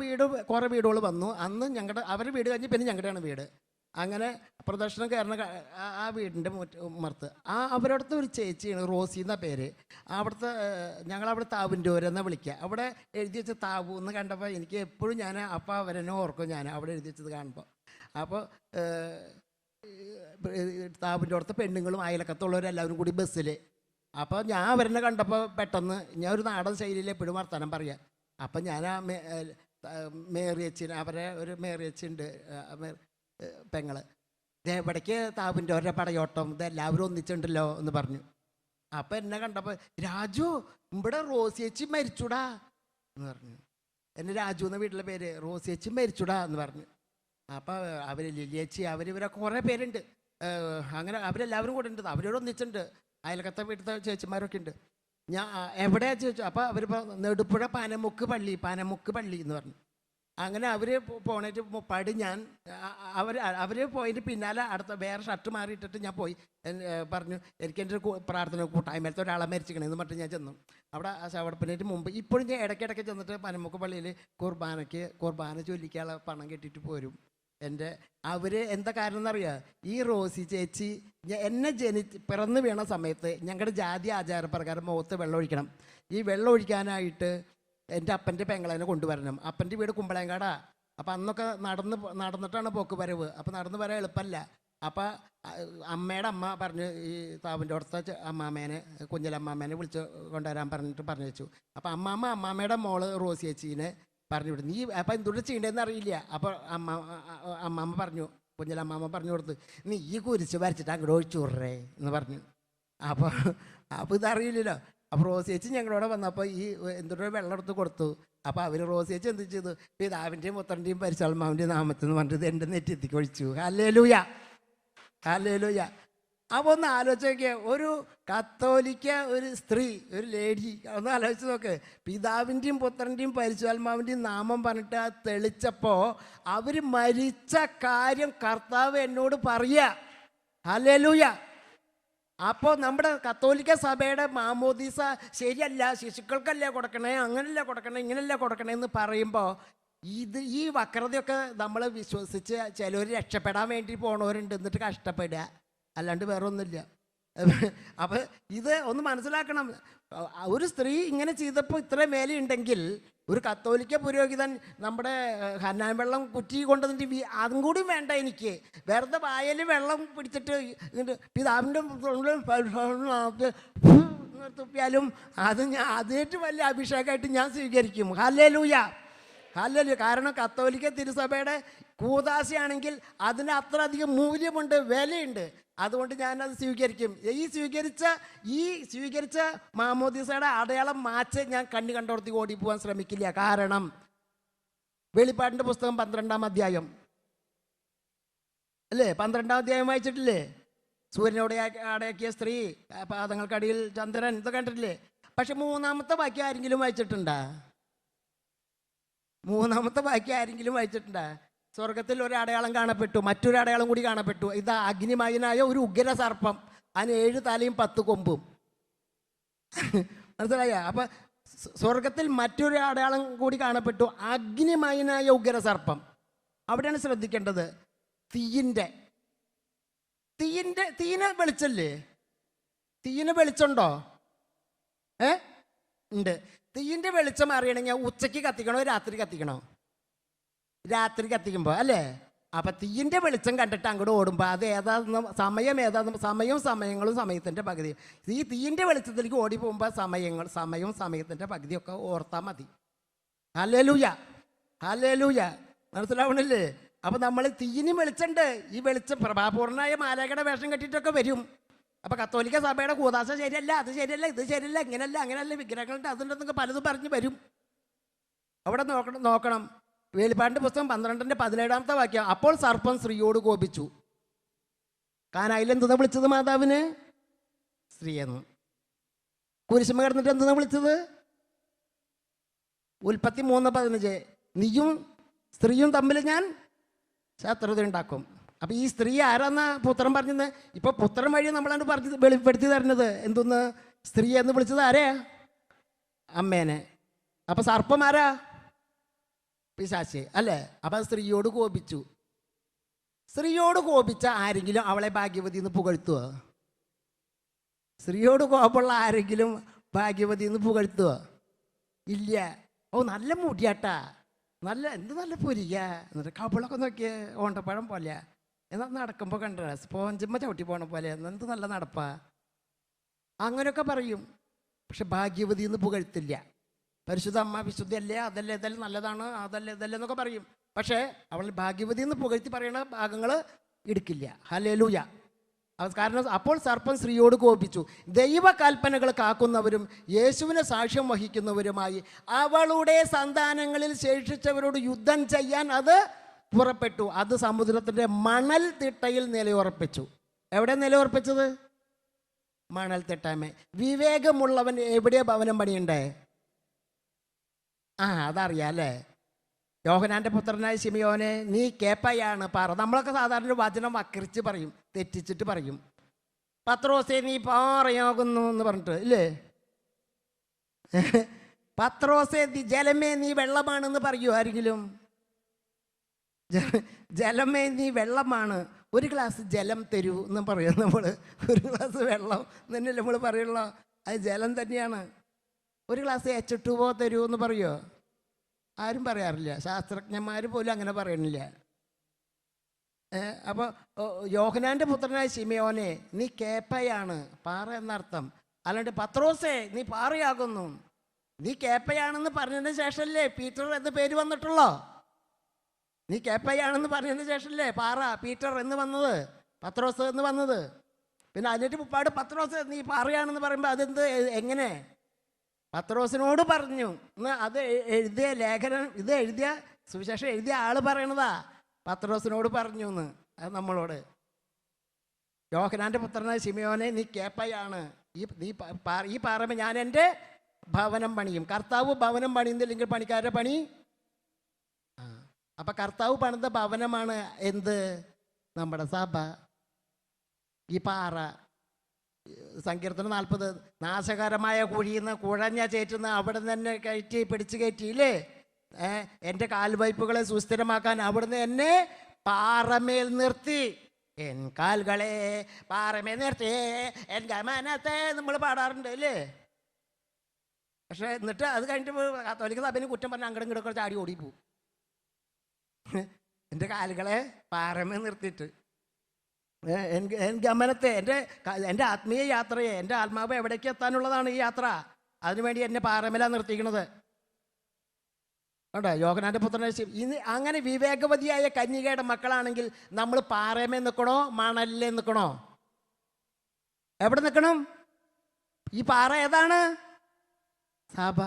Speaker 1: കുറേ വീടുകൾ വന്നു. അന്ന് അവരുടെ വീട് കഴിഞ്ഞ് പിന്നെ ഞങ്ങളുടെയാണ് വീട്. അങ്ങനെ പ്രദക്ഷിണം കയറുന്ന ആ വീടിൻ്റെ ഉമ്മർത്ത് അവരടുത്ത് ഒരു ചേച്ചിയാണ്, റോസി എന്ന പേര്. അവിടുത്തെ ഞങ്ങളവിടെ താവിൻ്റെ എന്നാ വിളിക്കുക. അവിടെ എഴുതി വെച്ച താവു എന്ന് കണ്ടപ്പോൾ എനിക്ക് എപ്പോഴും ഞാൻ അപ്പോൾ അവരെന്നെ ഓർക്കും, ഞാൻ അവിടെ എഴുതി വെച്ചത് കാണുമ്പോൾ. അപ്പോൾ താവിൻ്റെ അടുത്ത പെണ്ണുങ്ങളും അയലക്കത്തുള്ളവരെല്ലാവരും കൂടി ബസ്സിൽ. അപ്പോൾ ഞാൻ അവരെന്നെ കണ്ടപ്പോൾ പെട്ടെന്ന് ഞാൻ ഒരു നാടൻ ശൈലിയിൽ എപ്പോഴും വർത്തമാനം പറയുക. അപ്പം ഞാൻ ആ മേറിയച്ചിന്, അവരെ ഒരു മേറിയച്ചുണ്ട് പെങ്ങൾ, ഇവിടേക്ക് താവിൻ്റെ ഓരോ പടയോട്ടം ഇതെല്ലാവരും ഒന്നിച്ചുണ്ടല്ലോ എന്ന് പറഞ്ഞു. അപ്പം എന്നെ കണ്ടപ്പോൾ രാജു ഇവിടെ റോസിയേച്ചി മരിച്ചുടാ എന്ന് പറഞ്ഞു. എന്നെ രാജു എന്ന വീട്ടിലെ പേര്, റോസിയേച്ചി മരിച്ചുടാ എന്ന് പറഞ്ഞു. അപ്പോൾ അവർ ലിലിയേച്ചി ഇവരൊക്കെ കുറേ പേരുണ്ട്. അങ്ങനെ അവരെല്ലാവരും കൂടെ ഉണ്ട്, അവരോട് ഒന്നിച്ചുണ്ട്. അയൽക്കത്തെ വീട്ടിലത്തെ ചേച്ചിമാരൊക്കെ ഉണ്ട്. ഞാൻ എവിടെയാ ചോദിച്ചു. അപ്പോൾ അവർ നെടുപ്പുഴ പാനമുക്ക് പള്ളി എന്ന് പറഞ്ഞു. അങ്ങനെ അവർ പോണേറ്റ് പടി ഞാൻ അവർ പോയിട്ട് പിന്നാലെ അടുത്ത വേറെ ഷർട്ട് മാറിയിട്ടിട്ട് ഞാൻ പോയി പറഞ്ഞു, എനിക്ക് എൻ്റെ ഒരു പ്രാർത്ഥന കൂട്ടായ്മയിലത്തെ ഒരാളെ മരിച്ചിക്കണമെന്ന് പറഞ്ഞിട്ട് ഞാൻ ചെന്നു. അവിടെ ആ ശവടപ്പിനേറ്റ് മുമ്പ് ഇപ്പോഴും ഞാൻ ഇടയ്ക്കിടയ്ക്ക് ചെന്നിട്ട് പനമുക്ക് പള്ളിയിൽ കുർബാന ചൊല്ലിക്കാനുള്ള പണം കെട്ടിയിട്ട് പോരും. അവർ എന്താ കാരണം എന്നറിയാം, ഈ റോസി ചേച്ചി എന്നെ പിറന്നു വീണ സമയത്ത് ഞങ്ങളുടെ ജാതി ആചാരപ്രകാരം മുഖത്ത് വെള്ളം ഒഴിക്കണം. ഈ വെള്ളം ഒഴിക്കാനായിട്ട് എൻ്റെ അപ്പൻ്റെ പെങ്ങളെന്നെ കൊണ്ടുവരണം. അപ്പൻ്റെ വീട് കുമ്പളേങ്കാടാ. അപ്പം അന്നൊക്കെ നടന്നിട്ടാണ് പോക്ക് വരവ്. അപ്പം നടന്നു വരാൻ എളുപ്പമല്ല. അപ്പം അമ്മയുടെ അമ്മ പറഞ്ഞു, ഈ താവിൻ്റെ അടുത്ത അമ്മാമേനെ, കുഞ്ഞലമ്മാമേനെ വിളിച്ച് കൊണ്ടുവരാൻ പറഞ്ഞു വെച്ചു. അപ്പം അമ്മാമ്മയുടെ മോള് റോസി ചേച്ചീനെ പറഞ്ഞു വിടും. നീ അപ്പം എന്തുകൊണ്ട് ചെയ്യേണ്ടതെന്ന് അറിയില്ല. അപ്പോൾ അമ്മാമ്മ പറഞ്ഞു, കുഞ്ഞലമ്മാമ്മ പറഞ്ഞു കൊടുത്ത്, നീ ഈ കുരിശ് വരച്ചിട്ട് അങ്ങോട്ട് ഒഴിച്ചു വിടറേ എന്ന് പറഞ്ഞു. അപ്പോൾ ഇതറിയില്ലല്ലോ. അപ്പോൾ റോസി ചേച്ചി ഞങ്ങളോട് വന്നപ്പോൾ ഈ എന്തൊരു വെള്ളം എടുത്ത് കൊടുത്തു. അപ്പോൾ അവർ റോസി ചേച്ചി എന്ത് ചെയ്തു, പിതാവിൻ്റെയും പുത്രൻ്റെയും പരിശുദ്ധാത്മാവിൻ്റെയും നാമത്തിൽ എന്ന് പറഞ്ഞിട്ട് എൻ്റെ നെറ്റിക്ക് ഒഴിച്ചു. Hallelujah, hallelujah. അപ്പോൾ ഒന്ന് ആലോചിച്ച് നോക്കിയാൽ, ഒരു കത്തോലിക്ക ഒരു സ്ത്രീ, ഒരു ലേഡി, ഒന്ന് ആലോചിച്ച് നോക്ക്. പിതാവിൻ്റെയും പുത്രൻ്റെയും പരിശുദ്ധാത്മാവിൻ്റെയും നാമം പറഞ്ഞിട്ട് അത് തെളിച്ചപ്പോൾ അവർ മരിച്ച കാര്യം കർത്താവ് എന്നോട് പറയുക. ഹല്ലേലൂയ. അപ്പോൾ നമ്മുടെ കത്തോലിക്ക സഭയുടെ മാമോദീസ ശരിയല്ല, ശിശുക്കൾക്കല്ലേ കൊടുക്കണേ, അങ്ങനല്ല കൊടുക്കണേ, ഇങ്ങനല്ല കൊടുക്കണേ എന്ന് പറയുമ്പോൾ ഈ വക്രതയൊക്കെ നമ്മൾ വിശ്വസിച്ച് ചിലർ രക്ഷപ്പെടാൻ വേണ്ടി പോണവരുണ്ട്, എന്നിട്ട് കഷ്ടപ്പെടുക, അല്ലാണ്ട് വേറെ ഒന്നുമില്ല. അപ്പോൾ ഇത് ഒന്ന് മനസ്സിലാക്കണം. ഒരു സ്ത്രീ ഇങ്ങനെ ചെയ്തപ്പോൾ ഇത്രയും വേലയുണ്ടെങ്കിൽ ഒരു കത്തോലിക്ക പുരോഹിതൻ നമ്മുടെ ഹന്നാൻ വെള്ളം കുറ്റി കൊണ്ടുവന്നിട്ട് അതും കൂടി വേണ്ട എനിക്ക്, വെറുതെ വായൽ വെള്ളം പിടിച്ചിട്ട് പിതാവിൻ്റെ തുപ്പിയാലും അത് ഞാൻ അതേറ്റ് വലിയ അഭിഷേകമായിട്ട് ഞാൻ സ്വീകരിക്കും. Hallelujah, hallelujah. കാരണം കത്തോലിക്ക തിരുസഭയുടെ കൂദാശയാണെങ്കിൽ അതിന് അത്ര അധികം മൂല്യമുണ്ട്, വിലയുണ്ട്. അതുകൊണ്ട് ഞാനത് സ്വീകരിക്കും. ഈ സ്വീകരിച്ച മാമോദീസയുടെ അടയാളം മാച്ച് ഞാൻ കണ്ണു കണ്ടോടത്തി ഓടിപ്പോവാൻ ശ്രമിക്കില്ല. കാരണം വെളിപ്പാടിൻ്റെ പുസ്തകം 12-ാം അധ്യായം അല്ലേ, 12-ാം അധ്യായം വായിച്ചിട്ടില്ലേ? സൂര്യനോട് അടയാക്കിയ സ്ത്രീ, പാദങ്ങൾക്കടിയിൽ ചന്ദ്രൻ, ഇതൊക്കെ കണ്ടിട്ടില്ലേ? പക്ഷെ 3-ാമത്തെ വാക്യം ആരെങ്കിലും വായിച്ചിട്ടുണ്ടാ? 3-ാമത്തെ വാക്യം ആരെങ്കിലും വായിച്ചിട്ടുണ്ടാ? സ്വർഗത്തിൽ ഒരു അടയാളം കാണപ്പെട്ടു, മറ്റൊരു അടയാളം കൂടി കാണപ്പെട്ടു. ഇതാ അഗ്നിമയനായ ഒരു ഉഗ്ര സർപ്പം, അതിന് 7 തലയും 10 കൊമ്പും. മനസ്സിലായ? അപ്പം സ്വർഗത്തിൽ മറ്റൊരു അടയാളം കൂടി കാണപ്പെട്ടു, അഗ്നിമയനായ ഉഗ്ര സർപ്പം. അവിടെയാണ് ശ്രദ്ധിക്കേണ്ടത്. തീയിന് വെളിച്ചല്ലേ? തീയിന് വെളിച്ചമുണ്ടോ? ഉണ്ട്. തീയിൻ്റെ വെളിച്ചം അറിയണമെങ്കിൽ ഉച്ചയ്ക്ക് കത്തിക്കണോ രാത്രി കത്തിക്കണോ? രാത്രി കത്തിക്കുമ്പോൾ അല്ലേ? അപ്പം തീയിൻ്റെ വെളിച്ചം കണ്ടിട്ട് അങ്ങോട്ട് ഓടുമ്പോൾ അത് ഏതാന്ന് സമയങ്ങളും സമയത്തിൻ്റെ പകുതിയും. ഈ തീയിൻ്റെ വെളിച്ചത്തിലേക്ക് ഓടി പോകുമ്പോൾ സമയവും സമയത്തിൻ്റെ പകുതിയൊക്കെ ഓർത്താൽ മതി. Hallelujah, hallelujah. മനസ്സിലാവണില്ലേ? അപ്പം നമ്മൾ തീയിന് വെളിച്ചമുണ്ട്. ഈ വെളിച്ചം പ്രഭാപൂർണമായ മാലാഖയുടെ വേഷം കെട്ടിയിട്ടൊക്കെ വരും. അപ്പോൾ കത്തോലിക്ക സഭയുടെ കൂദാശ ശരിയല്ല, അത് ശരിയല്ല, ഇത് ശരിയല്ല, ഇങ്ങനെയല്ല, അങ്ങനെയല്ല, വിഗ്രഹങ്ങളുണ്ട്, അതുണ്ടെന്നൊക്കെ പലതും പറഞ്ഞ് വരും. അവിടെ നോക്കണം. വെളിപ്പാടിൻ്റെ പുസ്തകം 12-ന്റെ 17-ാമത്തെ അപ്പോൾ സർപ്പം സ്ത്രീയോട് കോപിച്ചു. കാനായിൽ എന്തെന്നാ വിളിച്ചത് മാതാവിന്? സ്ത്രീയെന്ന്. കുരിശുമ കിടന്നിട്ട് എന്തെന്നാ വിളിച്ചത്? ഉൽപ്പത്തി 3:15 നീയും സ്ത്രീയും തമ്മിൽ ഞാൻ ശത്രുത ഉണ്ടാക്കും. അപ്പം ഈ സ്ത്രീ ആരാന്നാ പുത്രൻ പറഞ്ഞത്? ഇപ്പോൾ പുത്രൻ വഴി നമ്മളാണ് വെളിപ്പെടുത്തി തരുന്നത്. എന്തൊന്ന് സ്ത്രീ എന്ന് വിളിച്ചത് ആരെയാ? അമ്മേനെ. അപ്പം സർപ്പം ആരാ? പിശാച് അല്ലേ? അപ്പം സ്ത്രീയോട് കോപിച്ചു. സ്ത്രീയോട് കോപിച്ച ആരെങ്കിലും അവളെ ഭാഗ്യവതി എന്ന് പുകഴ്ത്തുക? സ്ത്രീയോട് കോപമുള്ള ആരെങ്കിലും ഭാഗ്യവതി എന്ന് പുകഴ്ത്തുക? ഇല്ല. ഓ നല്ല മുടിയാട്ടാ, നല്ല പൊരിയ, എന്നിട്ട് കബളൊക്കെ നോക്കിയ ഓണ്ടപ്പഴം പോലെ, എന്നാൽ നടക്കുമ്പോൾ കണ്ട സ്പോഞ്ചമ്മ ചവിട്ടി പോണ പോലെ, എന്ത് നല്ല നടപ്പാ, അങ്ങനെയൊക്കെ പറയും. പക്ഷെ ഭാഗ്യവതി എന്ന് പുകഴ്ത്തില്ല. പരിശുദ്ധ അമ്മ വിശുദ്ധയല്ലേ, അതല്ലേ ഇതെല്ലാം നല്ലതാണ്, അതല്ലേ ഇതല്ലേ എന്നൊക്കെ പറയും. പക്ഷേ അവൾ ഭാഗ്യവതി എന്ന് പുകഴ്ത്തി പറയുന്ന ഭാഗങ്ങൾ എടുക്കില്ല. ഹല്ലേലൂയ. കാരണം അപ്പോൾ സർപ്പം സ്ത്രീയോട് കോപിച്ചു, ദൈവകൽപ്പനകൾ കാക്കുന്നവരും യേശുവിനെ സാക്ഷ്യം വഹിക്കുന്നവരുമായി അവളുടെ സന്താനങ്ങളിൽ ശേഷിച്ചവരോട് യുദ്ധം ചെയ്യാൻ അത് പുറപ്പെട്ടു. അത് സമുദ്രത്തിൻ്റെ മണൽ തിട്ടയിൽ നിലയുറപ്പിച്ചു. എവിടെ നിലയുറപ്പിച്ചത്? മണൽ തിട്ടമേ. വിവേകമുള്ളവൻ എവിടെയാ ഭവനം പണിയണ്ടേ? അതറിയാം അല്ലേ? യോഹന്നാന്റെ പുത്രനായ ശിമിയോനെ, നീ കേപ്പയാണ് പാറ. നമ്മളൊക്കെ സാധാരണ ഒരു വചനം വക്രിച്ച് പറയും, തെറ്റിച്ചിട്ട് പറയും. പത്രോസേ നീ പാറയാകുന്നു എന്ന് പറഞ്ഞിട്ട് ഇല്ലേ? പത്രോസേ ജലമേ നീ വെള്ളമാണെന്ന് പറയൂ ആരെങ്കിലും? ജലമേ നീ വെള്ളമാണ്, ഒരു ഗ്ലാസ് ജലം തരൂ എന്ന് പറയും നമ്മൾ. ഒരു ഗ്ലാസ് വെള്ളം തന്നെയല്ലേ നമ്മൾ പറയുള്ളൂ, അത് ജലം തന്നെയാണ്. ഒരു ഗ്ലാസ് H2O തരൂ എന്ന് പറയുമോ? ആരും പറയാറില്ല. ശാസ്ത്രജ്ഞന്മാർ പോലും അങ്ങനെ പറയണില്ല. അപ്പോൾ യോഹന്നാന്റെ പുത്രനായ ശിമിയോനെ, നീ കേപ്പയാണ്, പാറ എന്നർത്ഥം. അല്ലാണ്ട് പത്രോസേ നീ പാറയാകുന്നു. നീ കേപ്പയാണെന്ന് പറഞ്ഞതിന് ശേഷമല്ലേ പീറ്റർ എന്ന് പേര് വന്നിട്ടുള്ളോ? നീ കേപ്പയാണെന്ന് പറഞ്ഞതിന് ശേഷമല്ലേ പാറ പീറ്റർ എന്ന് വന്നത്, പത്രോസ് എന്ന് വന്നത്. പിന്നെ അതിൻ്റെ മുപ്പാട് പത്രോസ് നീ പാറയാണെന്ന് പറയുമ്പോൾ അതെന്ത്, എങ്ങനെ? പത്രോസിനോട് പറഞ്ഞു. അത് എഴുതിയ ലേഖനം, ഇത് എഴുതിയ സുവിശേഷം എഴുതിയ ആൾ പറയണതാ, പത്രോസിനോട് പറഞ്ഞു എന്ന്. അത് നമ്മളോട്, യോഹന്നാന്റെ പുത്രനായ ശിമിയോനെ നീ കേപ്പയാണ്, ഈ പാറമേ ഞാൻ എൻ്റെ ഭവനം പണിയും. കർത്താവ് ഭവനം പണിയുന്നില്ലെങ്കിൽ പണിക്കാരുടെ പണി. അപ്പം കർത്താവ് പണിത ഭവനമാണ് എന്ത്? നമ്മുടെ സഭ. ഈ പാറ. സങ്കീർത്തനം 40, നാശകരമായ കുഴിയിൽ നിന്ന് കുഴഞ്ഞ ചേറ്റുന്ന അവിടെ തന്നെ പിടിച്ചു കയറ്റിയില്ലേ? എൻ്റെ കാൽവയ്പ്പുകളെ സുസ്ഥിരമാക്കാൻ അവിടുന്ന് എന്നെ പാറമേൽ നിർത്തി. എൻ കാലുകളെ പാറമേൽ നിർത്തി എൻ ഗമനത്തെ നമ്മൾ പാടാറുണ്ട് അല്ലേ? പക്ഷെ എന്നിട്ട് അത് കഴിഞ്ഞിട്ട് കത്തോലിക്ക സഭയിൽ കുറ്റം പറഞ്ഞ് അങ്ങോട്ടും ഇങ്ങോട്ടൊക്കെ ചാടി ഓടിപ്പോവും. എൻ്റെ കാലുകളെ പാറമേൽ നിർത്തിയിട്ട് എൻ ഗമനത്തെ, എൻ്റെ ആത്മീയ യാത്രയെ, എൻ്റെ ആത്മാവ് എവിടേക്ക് എത്താനുള്ളതാണ് ഈ യാത്ര. അതിനുവേണ്ടി എന്നെ പാറമേലാണ് നിർത്തിക്കണത് കേട്ടോ. യോഹന്നാന്റെ പുത്രനായ ഇനി അങ്ങനെ വിവേകവതിയായ കന്യകയുടെ മക്കളാണെങ്കിൽ നമ്മൾ പാറമേ നിൽക്കണോ മണലിലേ നിൽക്കണോ? എവിടെ നിൽക്കണം? ഈ പാറ ഏതാണ്? സഭ.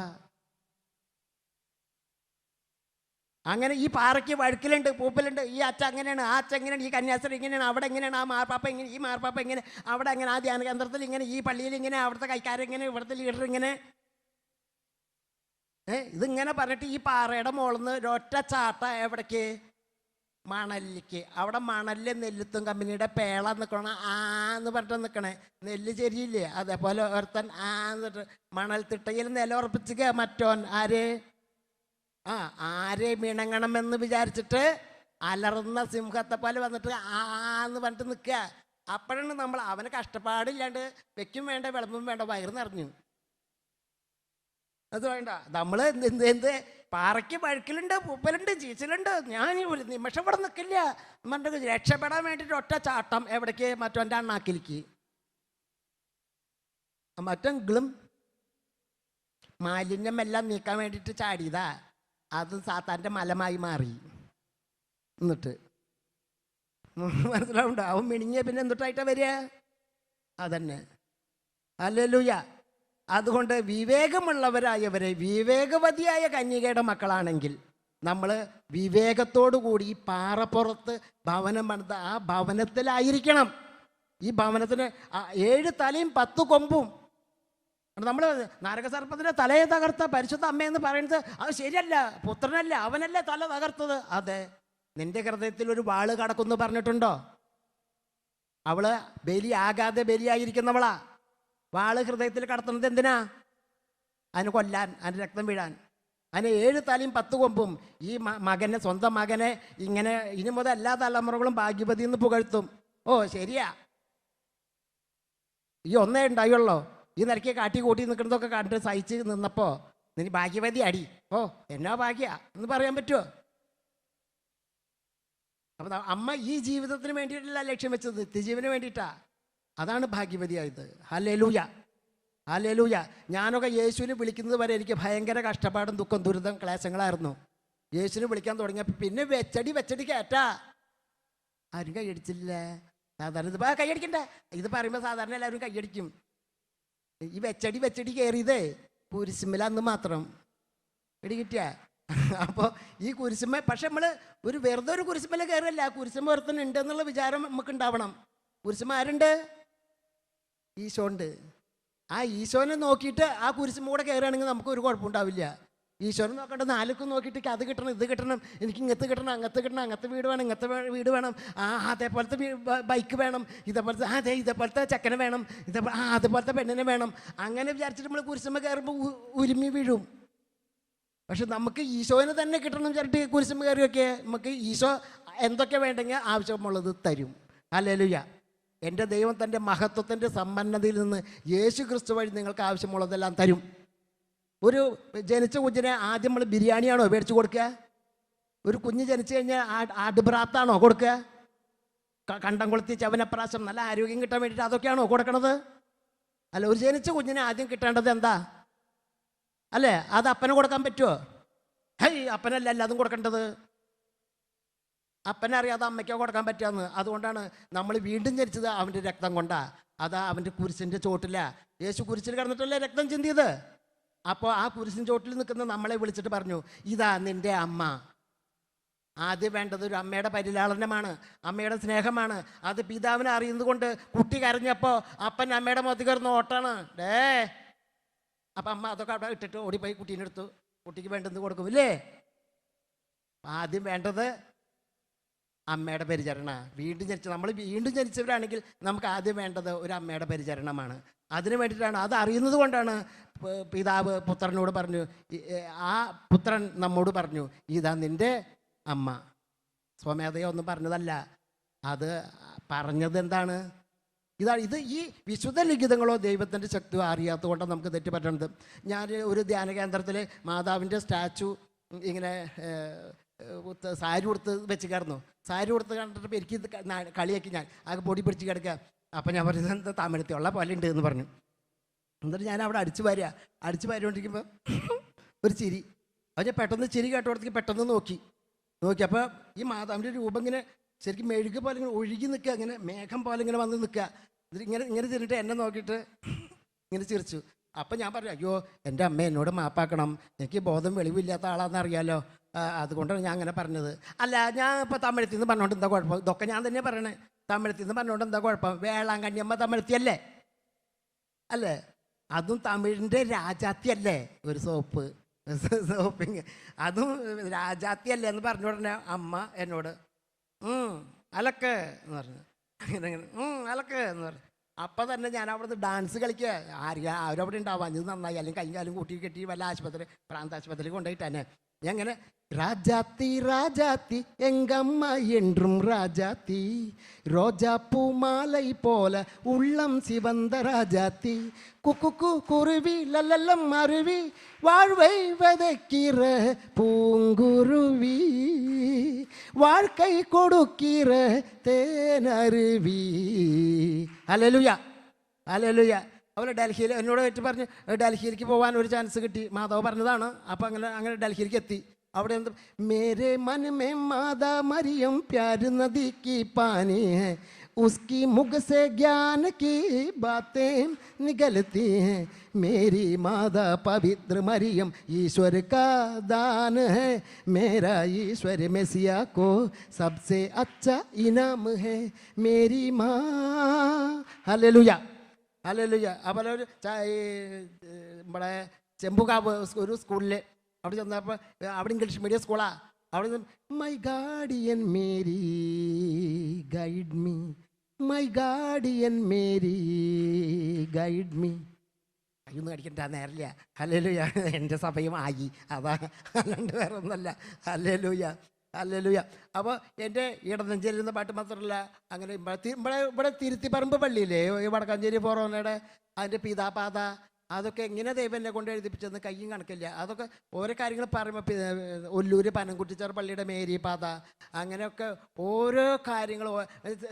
Speaker 1: അങ്ങനെ ഈ പാറയ്ക്ക് വഴുക്കലുണ്ട്, പൂപ്പലുണ്ട്. ഈ അച്ഛ അങ്ങനെയാണ്, ആ അച്ഛ എങ്ങനെയാണ്, ഈ കന്യാസ്ത്രീ ഇങ്ങനെയാണ്, അവിടെ എങ്ങനെയാണ്, ആ മാർപ്പാപ്പ ഇങ്ങനെ, ഈ മാർപ്പാപ്പ ഇങ്ങനെ, അവിടെ അങ്ങനെ, ആ ധ്യാന കേന്ദ്രത്തിൽ ഇങ്ങനെ, ഈ പള്ളിയിൽ ഇങ്ങനെ, അവിടുത്തെ കൈക്കാരെങ്ങനെ, ഇവിടുത്തെ ലീഡർ ഇങ്ങനെ. ഇതിങ്ങനെ പറഞ്ഞിട്ട് ഈ പാറയുടെ മുകളിൽ നിന്ന് ഒരൊറ്റ ചാട്ട എവിടേക്ക്? മണലിലേക്ക്. അവിടെ മണലിൽ നെല്ലുത്തും കമ്പനിയുടെ പേള നിൽക്കണം, ആന്ന് പറഞ്ഞിട്ട് നിൽക്കണേ. നെല്ല് ചെരിയില്ലേ, അതേപോലെ ഒരുത്തൻ ആന്നിട്ട് മണൽ തിട്ടയിൽ നിലയുറപ്പിക്കുക. മറ്റോൻ ആര്? ആരെ മിണങ്ങണമെന്ന് വിചാരിച്ചിട്ട് അലറുന്ന സിംഹത്തെ പോലെ വന്നിട്ട് ആന്ന് പറഞ്ഞിട്ട് നിൽക്കുക. അപ്പോഴാണ് നമ്മൾ അവന് കഷ്ടപ്പാടില്ലാണ്ട് വെക്കും വേണ്ട, വിളമ്പും വേണ്ട, വയറ് നിറഞ്ഞു. അത് വേണ്ട. നമ്മൾ എന്ത് പാറയ്ക്ക് പഴുക്കലുണ്ട്, പൂപ്പലുണ്ട്, ചീച്ചലുണ്ട്, ഞാൻ ഒരു നിമിഷം ഇവിടെ നിൽക്കില്ല പറഞ്ഞിട്ട് രക്ഷപ്പെടാൻ വേണ്ടിയിട്ട് ഒറ്റ ചാട്ടം എവിടേക്ക്? മറ്റോൻ്റെ അണ്ണാക്കിലേക്ക്. മറ്റെങ്കിലും മാലിന്യമെല്ലാം നീക്കാൻ വേണ്ടിയിട്ട് ചാടിയതാ. അത് സാത്താൻ്റെ മലമായി മാറി. എന്നിട്ട് മനസ്സിലാവുണ്ടോ? അവൻ മിണിങ്ങിയ പിന്നെ എന്തിട്ടായിട്ടാണ് വരിക? അതന്നെ. ഹല്ലേലൂയ. അതുകൊണ്ട് വിവേകമുള്ളവരായവരെ, വിവേകവതിയായ കന്യകയുടെ മക്കളാണെങ്കിൽ നമ്മൾ വിവേകത്തോടു കൂടി ഈ പാറപ്പുറത്ത് ഭവനം പണിത ആ ഭവനത്തിലായിരിക്കണം. ഈ ഭവനത്തിന് 7 തലയും 10 കൊമ്പും. നമ്മൾ നരകസർപ്പത്തിൻ്റെ തലയെ തകർത്ത പരിശുദ്ധ അമ്മയെന്ന് പറയുന്നത് അത് ശരിയല്ല. പുത്രനല്ല, അവനല്ലേ തല തകർത്തത്. അതെ, നിന്റെ ഹൃദയത്തിൽ ഒരു വാള് കടക്കുമെന്ന് പറഞ്ഞിട്ടുണ്ടോ? അവള് ബലിയാകാതെ ബലിയായിരിക്കുന്നവളാ. വാള് ഹൃദയത്തിൽ കടത്തുന്നത് എന്തിനാ? അതിന് കൊല്ലാൻ, അതിന് രക്തം വീഴാൻ. അതിന് 7 തലയും 10 കൊമ്പും. ഈ മകനെ, സ്വന്തം മകനെ ഇങ്ങനെ ഇനി മുതൽ എല്ലാ തലമുറകളും ഭാഗ്യവതി എന്ന് പുകഴ്ത്തും. ഓ ശരിയാ, ഈ ഒന്നേ ഉണ്ടായുള്ളോ, ഈ നിരക്കി കാട്ടി കൂട്ടി നിൽക്കുന്നതൊക്കെ കണ്ട് സഹിച്ച് നിന്നപ്പോൾ നീ ഭാഗ്യവതി അടി, ഓ എന്നാ ഭാഗ്യ എന്ന് പറയാൻ പറ്റുമോ? അപ്പം അമ്മ ഈ ജീവിതത്തിന് വേണ്ടിയിട്ടല്ല ലക്ഷ്യം വെച്ചത്, നിത്യജീവന് വേണ്ടിയിട്ടാ. അതാണ് ഭാഗ്യവതിയായത്. Hallelujah, hallelujah. ഞാനൊക്കെ യേശുവിനെ വിളിക്കുന്നത് വരെ എനിക്ക് ഭയങ്കര കഷ്ടപ്പാടും ദുഃഖം ദുരിതം ക്ലേശങ്ങളായിരുന്നു. യേശുവിനെ വിളിക്കാൻ തുടങ്ങിയപ്പോൾ പിന്നെ വെച്ചടി കയറ്റാ. ആരും കൈയടിച്ചില്ല. സാധാരണ ഇത് കൈയടിക്കണ്ടേ, ഇത് പറയുമ്പോൾ സാധാരണ എല്ലാവരും കൈയടിക്കും. ഈ വെച്ചടി കയറിയതേ കുരിശുമ്മല അന്ന് മാത്രം ഇടി കിട്ടിയ. അപ്പോൾ ഈ കുരിശുമ്മ, പക്ഷെ നമ്മൾ ഒരു വെറുതെ ഒരു കുരിശുമ്മല കയറല്ല, ആ കുരിശുമ്മ ഒരുത്തൻ ഉണ്ട് എന്നുള്ള വിചാരം നമുക്ക് ഉണ്ടാവണം. കുരിശുമ്മ ആരുണ്ട്? ഈശോ ഉണ്ട്. ആ ഈശോനെ നോക്കിയിട്ട് ആ കുരിശുമ്മ കൂടെ കയറുകയാണെങ്കിൽ നമുക്ക് ഒരു കുഴപ്പമുണ്ടാവില്ല. ഈശോനെ നോക്കേണ്ട 4ക്കും നോക്കിയിട്ട് അത് കിട്ടണം ഇത് കിട്ടണം, എനിക്ക് ഇങ്ങനത്തെ കിട്ടണം അങ്ങനത്തെ കിട്ടണം, അങ്ങനത്തെ വീട് വേണം ഇങ്ങനത്തെ വീട് വേണം, അതേപോലത്തെ ബൈക്ക് വേണം, ഇതേപോലത്തെ ഇതേപോലത്തെ ചെക്കനെ വേണം, അതുപോലത്തെ പെണ്ണിനെ വേണം, അങ്ങനെ വിചാരിച്ചിട്ട് നമ്മൾ കുരിശുമ്മ കയറുമ്പോൾ ഉരുമി വീഴും. പക്ഷെ നമുക്ക് ഈശോനെ തന്നെ കിട്ടണം വിചാരിച്ചിട്ട് കുരിശുമ്മ കയറിയൊക്കെ നമുക്ക് ഈശോ എന്തൊക്കെ വേണ്ടെങ്കിൽ ആവശ്യമുള്ളത് തരും. ഹല്ലേലൂയ. എൻ്റെ ദൈവം തൻ്റെ മഹത്വത്തിൻ്റെ സമ്പന്നതയിൽ നിന്ന് യേശു ക്രിസ്തു വഴി നിങ്ങൾക്ക് ആവശ്യമുള്ളതെല്ലാം തരും. ഒരു ജനിച്ച കുഞ്ഞിനെ ആദ്യം നമ്മൾ ബിരിയാണിയാണോ മേടിച്ച് കൊടുക്കുക? ഒരു കുഞ്ഞ് ജനിച്ചു കഴിഞ്ഞാൽ ആടുബ്രാത്താണോ കൊടുക്കുക? കണ്ടം കൊളുത്തി ചവനപ്രാശം നല്ല ആരോഗ്യം കിട്ടാൻ വേണ്ടിയിട്ട് അതൊക്കെയാണോ കൊടുക്കണത്? അല്ല, ഒരു ജനിച്ച കുഞ്ഞിനെ ആദ്യം കിട്ടേണ്ടത് എന്താ? അല്ലേ, അത് അപ്പനെ കൊടുക്കാൻ പറ്റുമോ? അപ്പനല്ല എല്ലാതും കൊടുക്കേണ്ടത്. അപ്പനെ അറിയാതെ അമ്മയ്ക്കോ കൊടുക്കാൻ പറ്റുമെന്ന്. അതുകൊണ്ടാണ് നമ്മൾ വീണ്ടും ജനിച്ചത് അവൻ്റെ രക്തം കൊണ്ടാ. അതാ അവൻ്റെ കുരിശിൻ്റെ ചോട്ടില്ല. യേശു കുരിശിൽ കിടന്നിട്ടല്ലേ രക്തം ചിന്തിയത്. അപ്പോൾ ആ കുരിശിൻ ചോട്ടിൽ നിൽക്കുന്ന നമ്മളെ വിളിച്ചിട്ട് പറഞ്ഞു, ഇതാ നിൻ്റെ അമ്മ. ആദ്യം വേണ്ടത് ഒരു അമ്മയുടെ പരിലാളനമാണ്, അമ്മയുടെ സ്നേഹമാണ്. അത് പിതാവിനെ അറിയുന്നത് കൊണ്ട് കുട്ടി കരഞ്ഞപ്പോൾ അപ്പൻ അമ്മയുടെ മുഖത്ത് കയറുന്ന ഓട്ടാണ്. അപ്പം അമ്മ അതൊക്കെ അവിടെ ഇട്ടിട്ട് ഓടിപ്പോയി കുട്ടീനെ എടുത്തു, കുട്ടിക്ക് വേണ്ടത് കൊടുക്കും ഇല്ലേ? ആദ്യം വേണ്ടത് അമ്മയുടെ പരിചരണ. നമ്മൾ വീണ്ടും ജനിച്ചവരാണെങ്കിൽ നമുക്ക് ആദ്യം വേണ്ടത് ഒരു അമ്മയുടെ പരിചരണമാണ്. അതിന് വേണ്ടിയിട്ടാണ്, അത് അറിയുന്നത് കൊണ്ടാണ് പിതാവ് പുത്രനോട് പറഞ്ഞു, ആ പുത്രൻ നമ്മോട് പറഞ്ഞു, ഇതാ നിൻ്റെ അമ്മ. സ്വമേധയോ ഒന്നും പറഞ്ഞതല്ല, അത് പറഞ്ഞത് എന്താണ്? ഇത് ഈ വിശുദ്ധ ലിഖിതങ്ങളോ ദൈവത്തിൻ്റെ ശക്തിയോ അറിയാത്തത് കൊണ്ടാണ് നമുക്ക് തെറ്റുപറ്റുന്നത്. ഞാൻ ഒരു ധ്യാന കേന്ദ്രത്തിൽ മാതാവിൻ്റെ സ്റ്റാച്ചു ഇങ്ങനെ സാരി കൊടുത്ത് വെച്ച് കിടന്നു. സാരി കൊടുത്ത് കണ്ടിട്ട് എനിക്ക് കളിയാക്കി, ഞാൻ ആകെ പൊടി പിടിച്ച് കിടക്കുക. അപ്പം ഞാൻ പറഞ്ഞത് എന്താ തമിഴത്തിയുള്ള പോലെ ഉണ്ട് എന്ന് പറഞ്ഞു. എന്നിട്ട് ഞാൻ അവിടെ അടിച്ചു വാരിക്കൊണ്ടിരിക്കുമ്പോൾ ഒരു ചിരി. അത് ഞാൻ പെട്ടെന്ന് ചിരി കേട്ടോടത്തേക്ക് പെട്ടെന്ന് നോക്കിയപ്പോൾ ഈ മാതാവിൻ്റെ രൂപം ഇങ്ങനെ ശരിക്കും മെഴുക് പോലെ ഇങ്ങനെ ഒഴുകി നിൽക്കുക, ഇങ്ങനെ മേഘം പോലെ ഇങ്ങനെ വന്ന് നിൽക്കുക. ഇങ്ങനെ തിരിഞ്ഞിട്ട് എന്നെ നോക്കിയിട്ട് ഇങ്ങനെ ചിരിച്ചു. അപ്പം ഞാൻ പറഞ്ഞു, അയ്യോ എൻ്റെ അമ്മ എന്നോട് മാപ്പാക്കണം, എനിക്ക് ബോധം വെളിവില്ലാത്ത ആളാണെന്ന് അറിയാലോ, അതുകൊണ്ടാണ് ഞാൻ അങ്ങനെ പറഞ്ഞത്. അല്ല, ഞാൻ ഇപ്പോൾ തമിഴത്തിൽ നിന്ന് പറഞ്ഞുകൊണ്ട് എന്താ കുഴപ്പം? ഇതൊക്കെ ഞാൻ തന്നെ പറയണേ. തമിഴത്തിൽ നിന്ന് പറഞ്ഞുകൊണ്ട് എന്താ കുഴപ്പം? വേളാങ്കണ്ണിയമ്മ തമിഴത്തിയല്ലേ? അല്ലേ? അതും തമിഴിൻ്റെ രാജാത്തിയല്ലേ? ഒരു സോപ്പിങ് അതും രാജാത്തിയല്ലേ എന്ന് പറഞ്ഞ ഉടനെ അമ്മ എന്നോട് അലക്ക് എന്ന് പറഞ്ഞു. അങ്ങനെ അലക്ക് എന്ന് പറഞ്ഞു. അപ്പം തന്നെ ഞാൻ അവിടുന്ന് ഡാൻസ് കളിക്കുക. അവരവിടെ ഉണ്ടാവാം, ഇത് നന്നായി, അല്ലെങ്കിൽ കൈയും കാലും കൂട്ടി കെട്ടി വല്ല പ്രാന്താശുപത്രി കൊണ്ടുപോയിട്ട് തന്നെ ഞാൻ ഇങ്ങനെ ராஜாத்தி ராஜாத்தி எங்கம்மா என்றும் ராஜாத்தி ரோஜாப்பூ மாலை போல உள்ளம் சிவந்த ராஜாத்தி குக்கு குருவி லல்லல்லம் அருவி வாழ்வை விதைக்கிற பூங்குருவி வாழ்க்கை கொடுக்கிற தேனருவி. Hallelujah hallelujah. അതുപോലെ ഡൽഹിയിൽ എന്നോട് വെച്ച് പറഞ്ഞ് ഡൽഹിയിലേക്ക് പോകാൻ ഒരു ചാൻസ് കിട്ടി. മാധവ് പറഞ്ഞതാണ്. അപ്പം അങ്ങനെ ഡൽഹിയിലേക്ക് എത്തി. അവിടെ എന്ത് മേരെ मन में मादा मरियम प्यार नदी की पानी है उसकी मुख से ज्ञान की बातें निकलती हैं मेरी मादा पवित्र मरियम ईश्वर का दान है मेरा ईश्वर मेसिया को सबसे अच्छा इनाम है मेरी माँ. Hallelujah hallelujah. അതുപോലെ ഒരു നമ്മുടെ ചെമ്പുകാവ് ഒരു സ്കൂളിൽ അവിടെ ചെന്നപ്പോൾ അവിടെ ഇംഗ്ലീഷ് മീഡിയം സ്കൂളാണ്. അവിടെ നിന്ന് my guardian Mary guide me my guardian Mary guide me. കയ്യൊന്നും കടിക്കണ്ട നേരില്ല. ഹല്ലേലൂയ. എൻ്റെ സഭയും ആയി, അതാ, അല്ലാണ്ട് വേറെ ഒന്നല്ല. Hallelujah, hallelujah. അപ്പോൾ എൻ്റെ ഇടനെഞ്ചേരുന്ന പാട്ട് മാത്രമല്ല, അങ്ങനെ ഇവിടെ തിരുത്തിപ്പറമ്പ് പള്ളിയില്ലേ, ഈ വടക്കാഞ്ചേരി ഫോറോനയുടെ അതിൻ്റെ പിതാപാത, അതൊക്കെ എങ്ങനെ ദൈവം എന്നെ കൊണ്ട് എഴുതിപ്പിച്ചെന്ന് കയ്യും കണക്കില്ല. അതൊക്കെ ഓരോ കാര്യങ്ങൾ പറയുമ്പോൾ ഒല്ലൂർ പനംകുട്ടിച്ചാർ പള്ളിയുടെ മേരി പാത, അങ്ങനെയൊക്കെ ഓരോ കാര്യങ്ങൾ,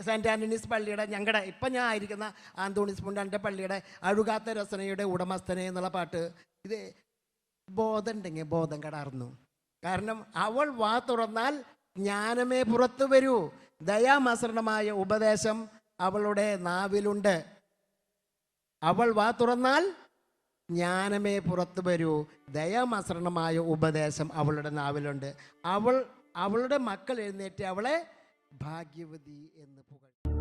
Speaker 1: സെൻറ്റ് ആൻ്റണീസ് പള്ളിയുടെ, ഞങ്ങളുടെ ഇപ്പം ഞാൻ ആയിരിക്കുന്ന ആന്തോണീസ് പുണ്ടൻ്റെ പള്ളിയുടെ അഴുകാത്ത രസനയുടെ ഉടമസ്ഥനെ എന്നുള്ള പാട്ട്, ഇത് ബോധം ഉണ്ടെങ്കിൽ ബോധം കടാർന്നു. കാരണം അവൾ വാ തുറന്നാൽ ജ്ഞാനമേ പുറത്തു വരൂ, ദയാമസരണമായ ഉപദേശം അവളുടെ നാവിലുണ്ട്. അവൾ വാ തുറന്നാൽ ജ്ഞാനമേ പുറത്തു വരൂ, ദയാമസരണമായ ഉപദേശം അവളുടെ നാവിലുണ്ട്. അവളുടെ മക്കൾ എഴുന്നേറ്റ് അവളെ ഭാഗ്യവതി എന്ന് പുകഴ്ത്തി.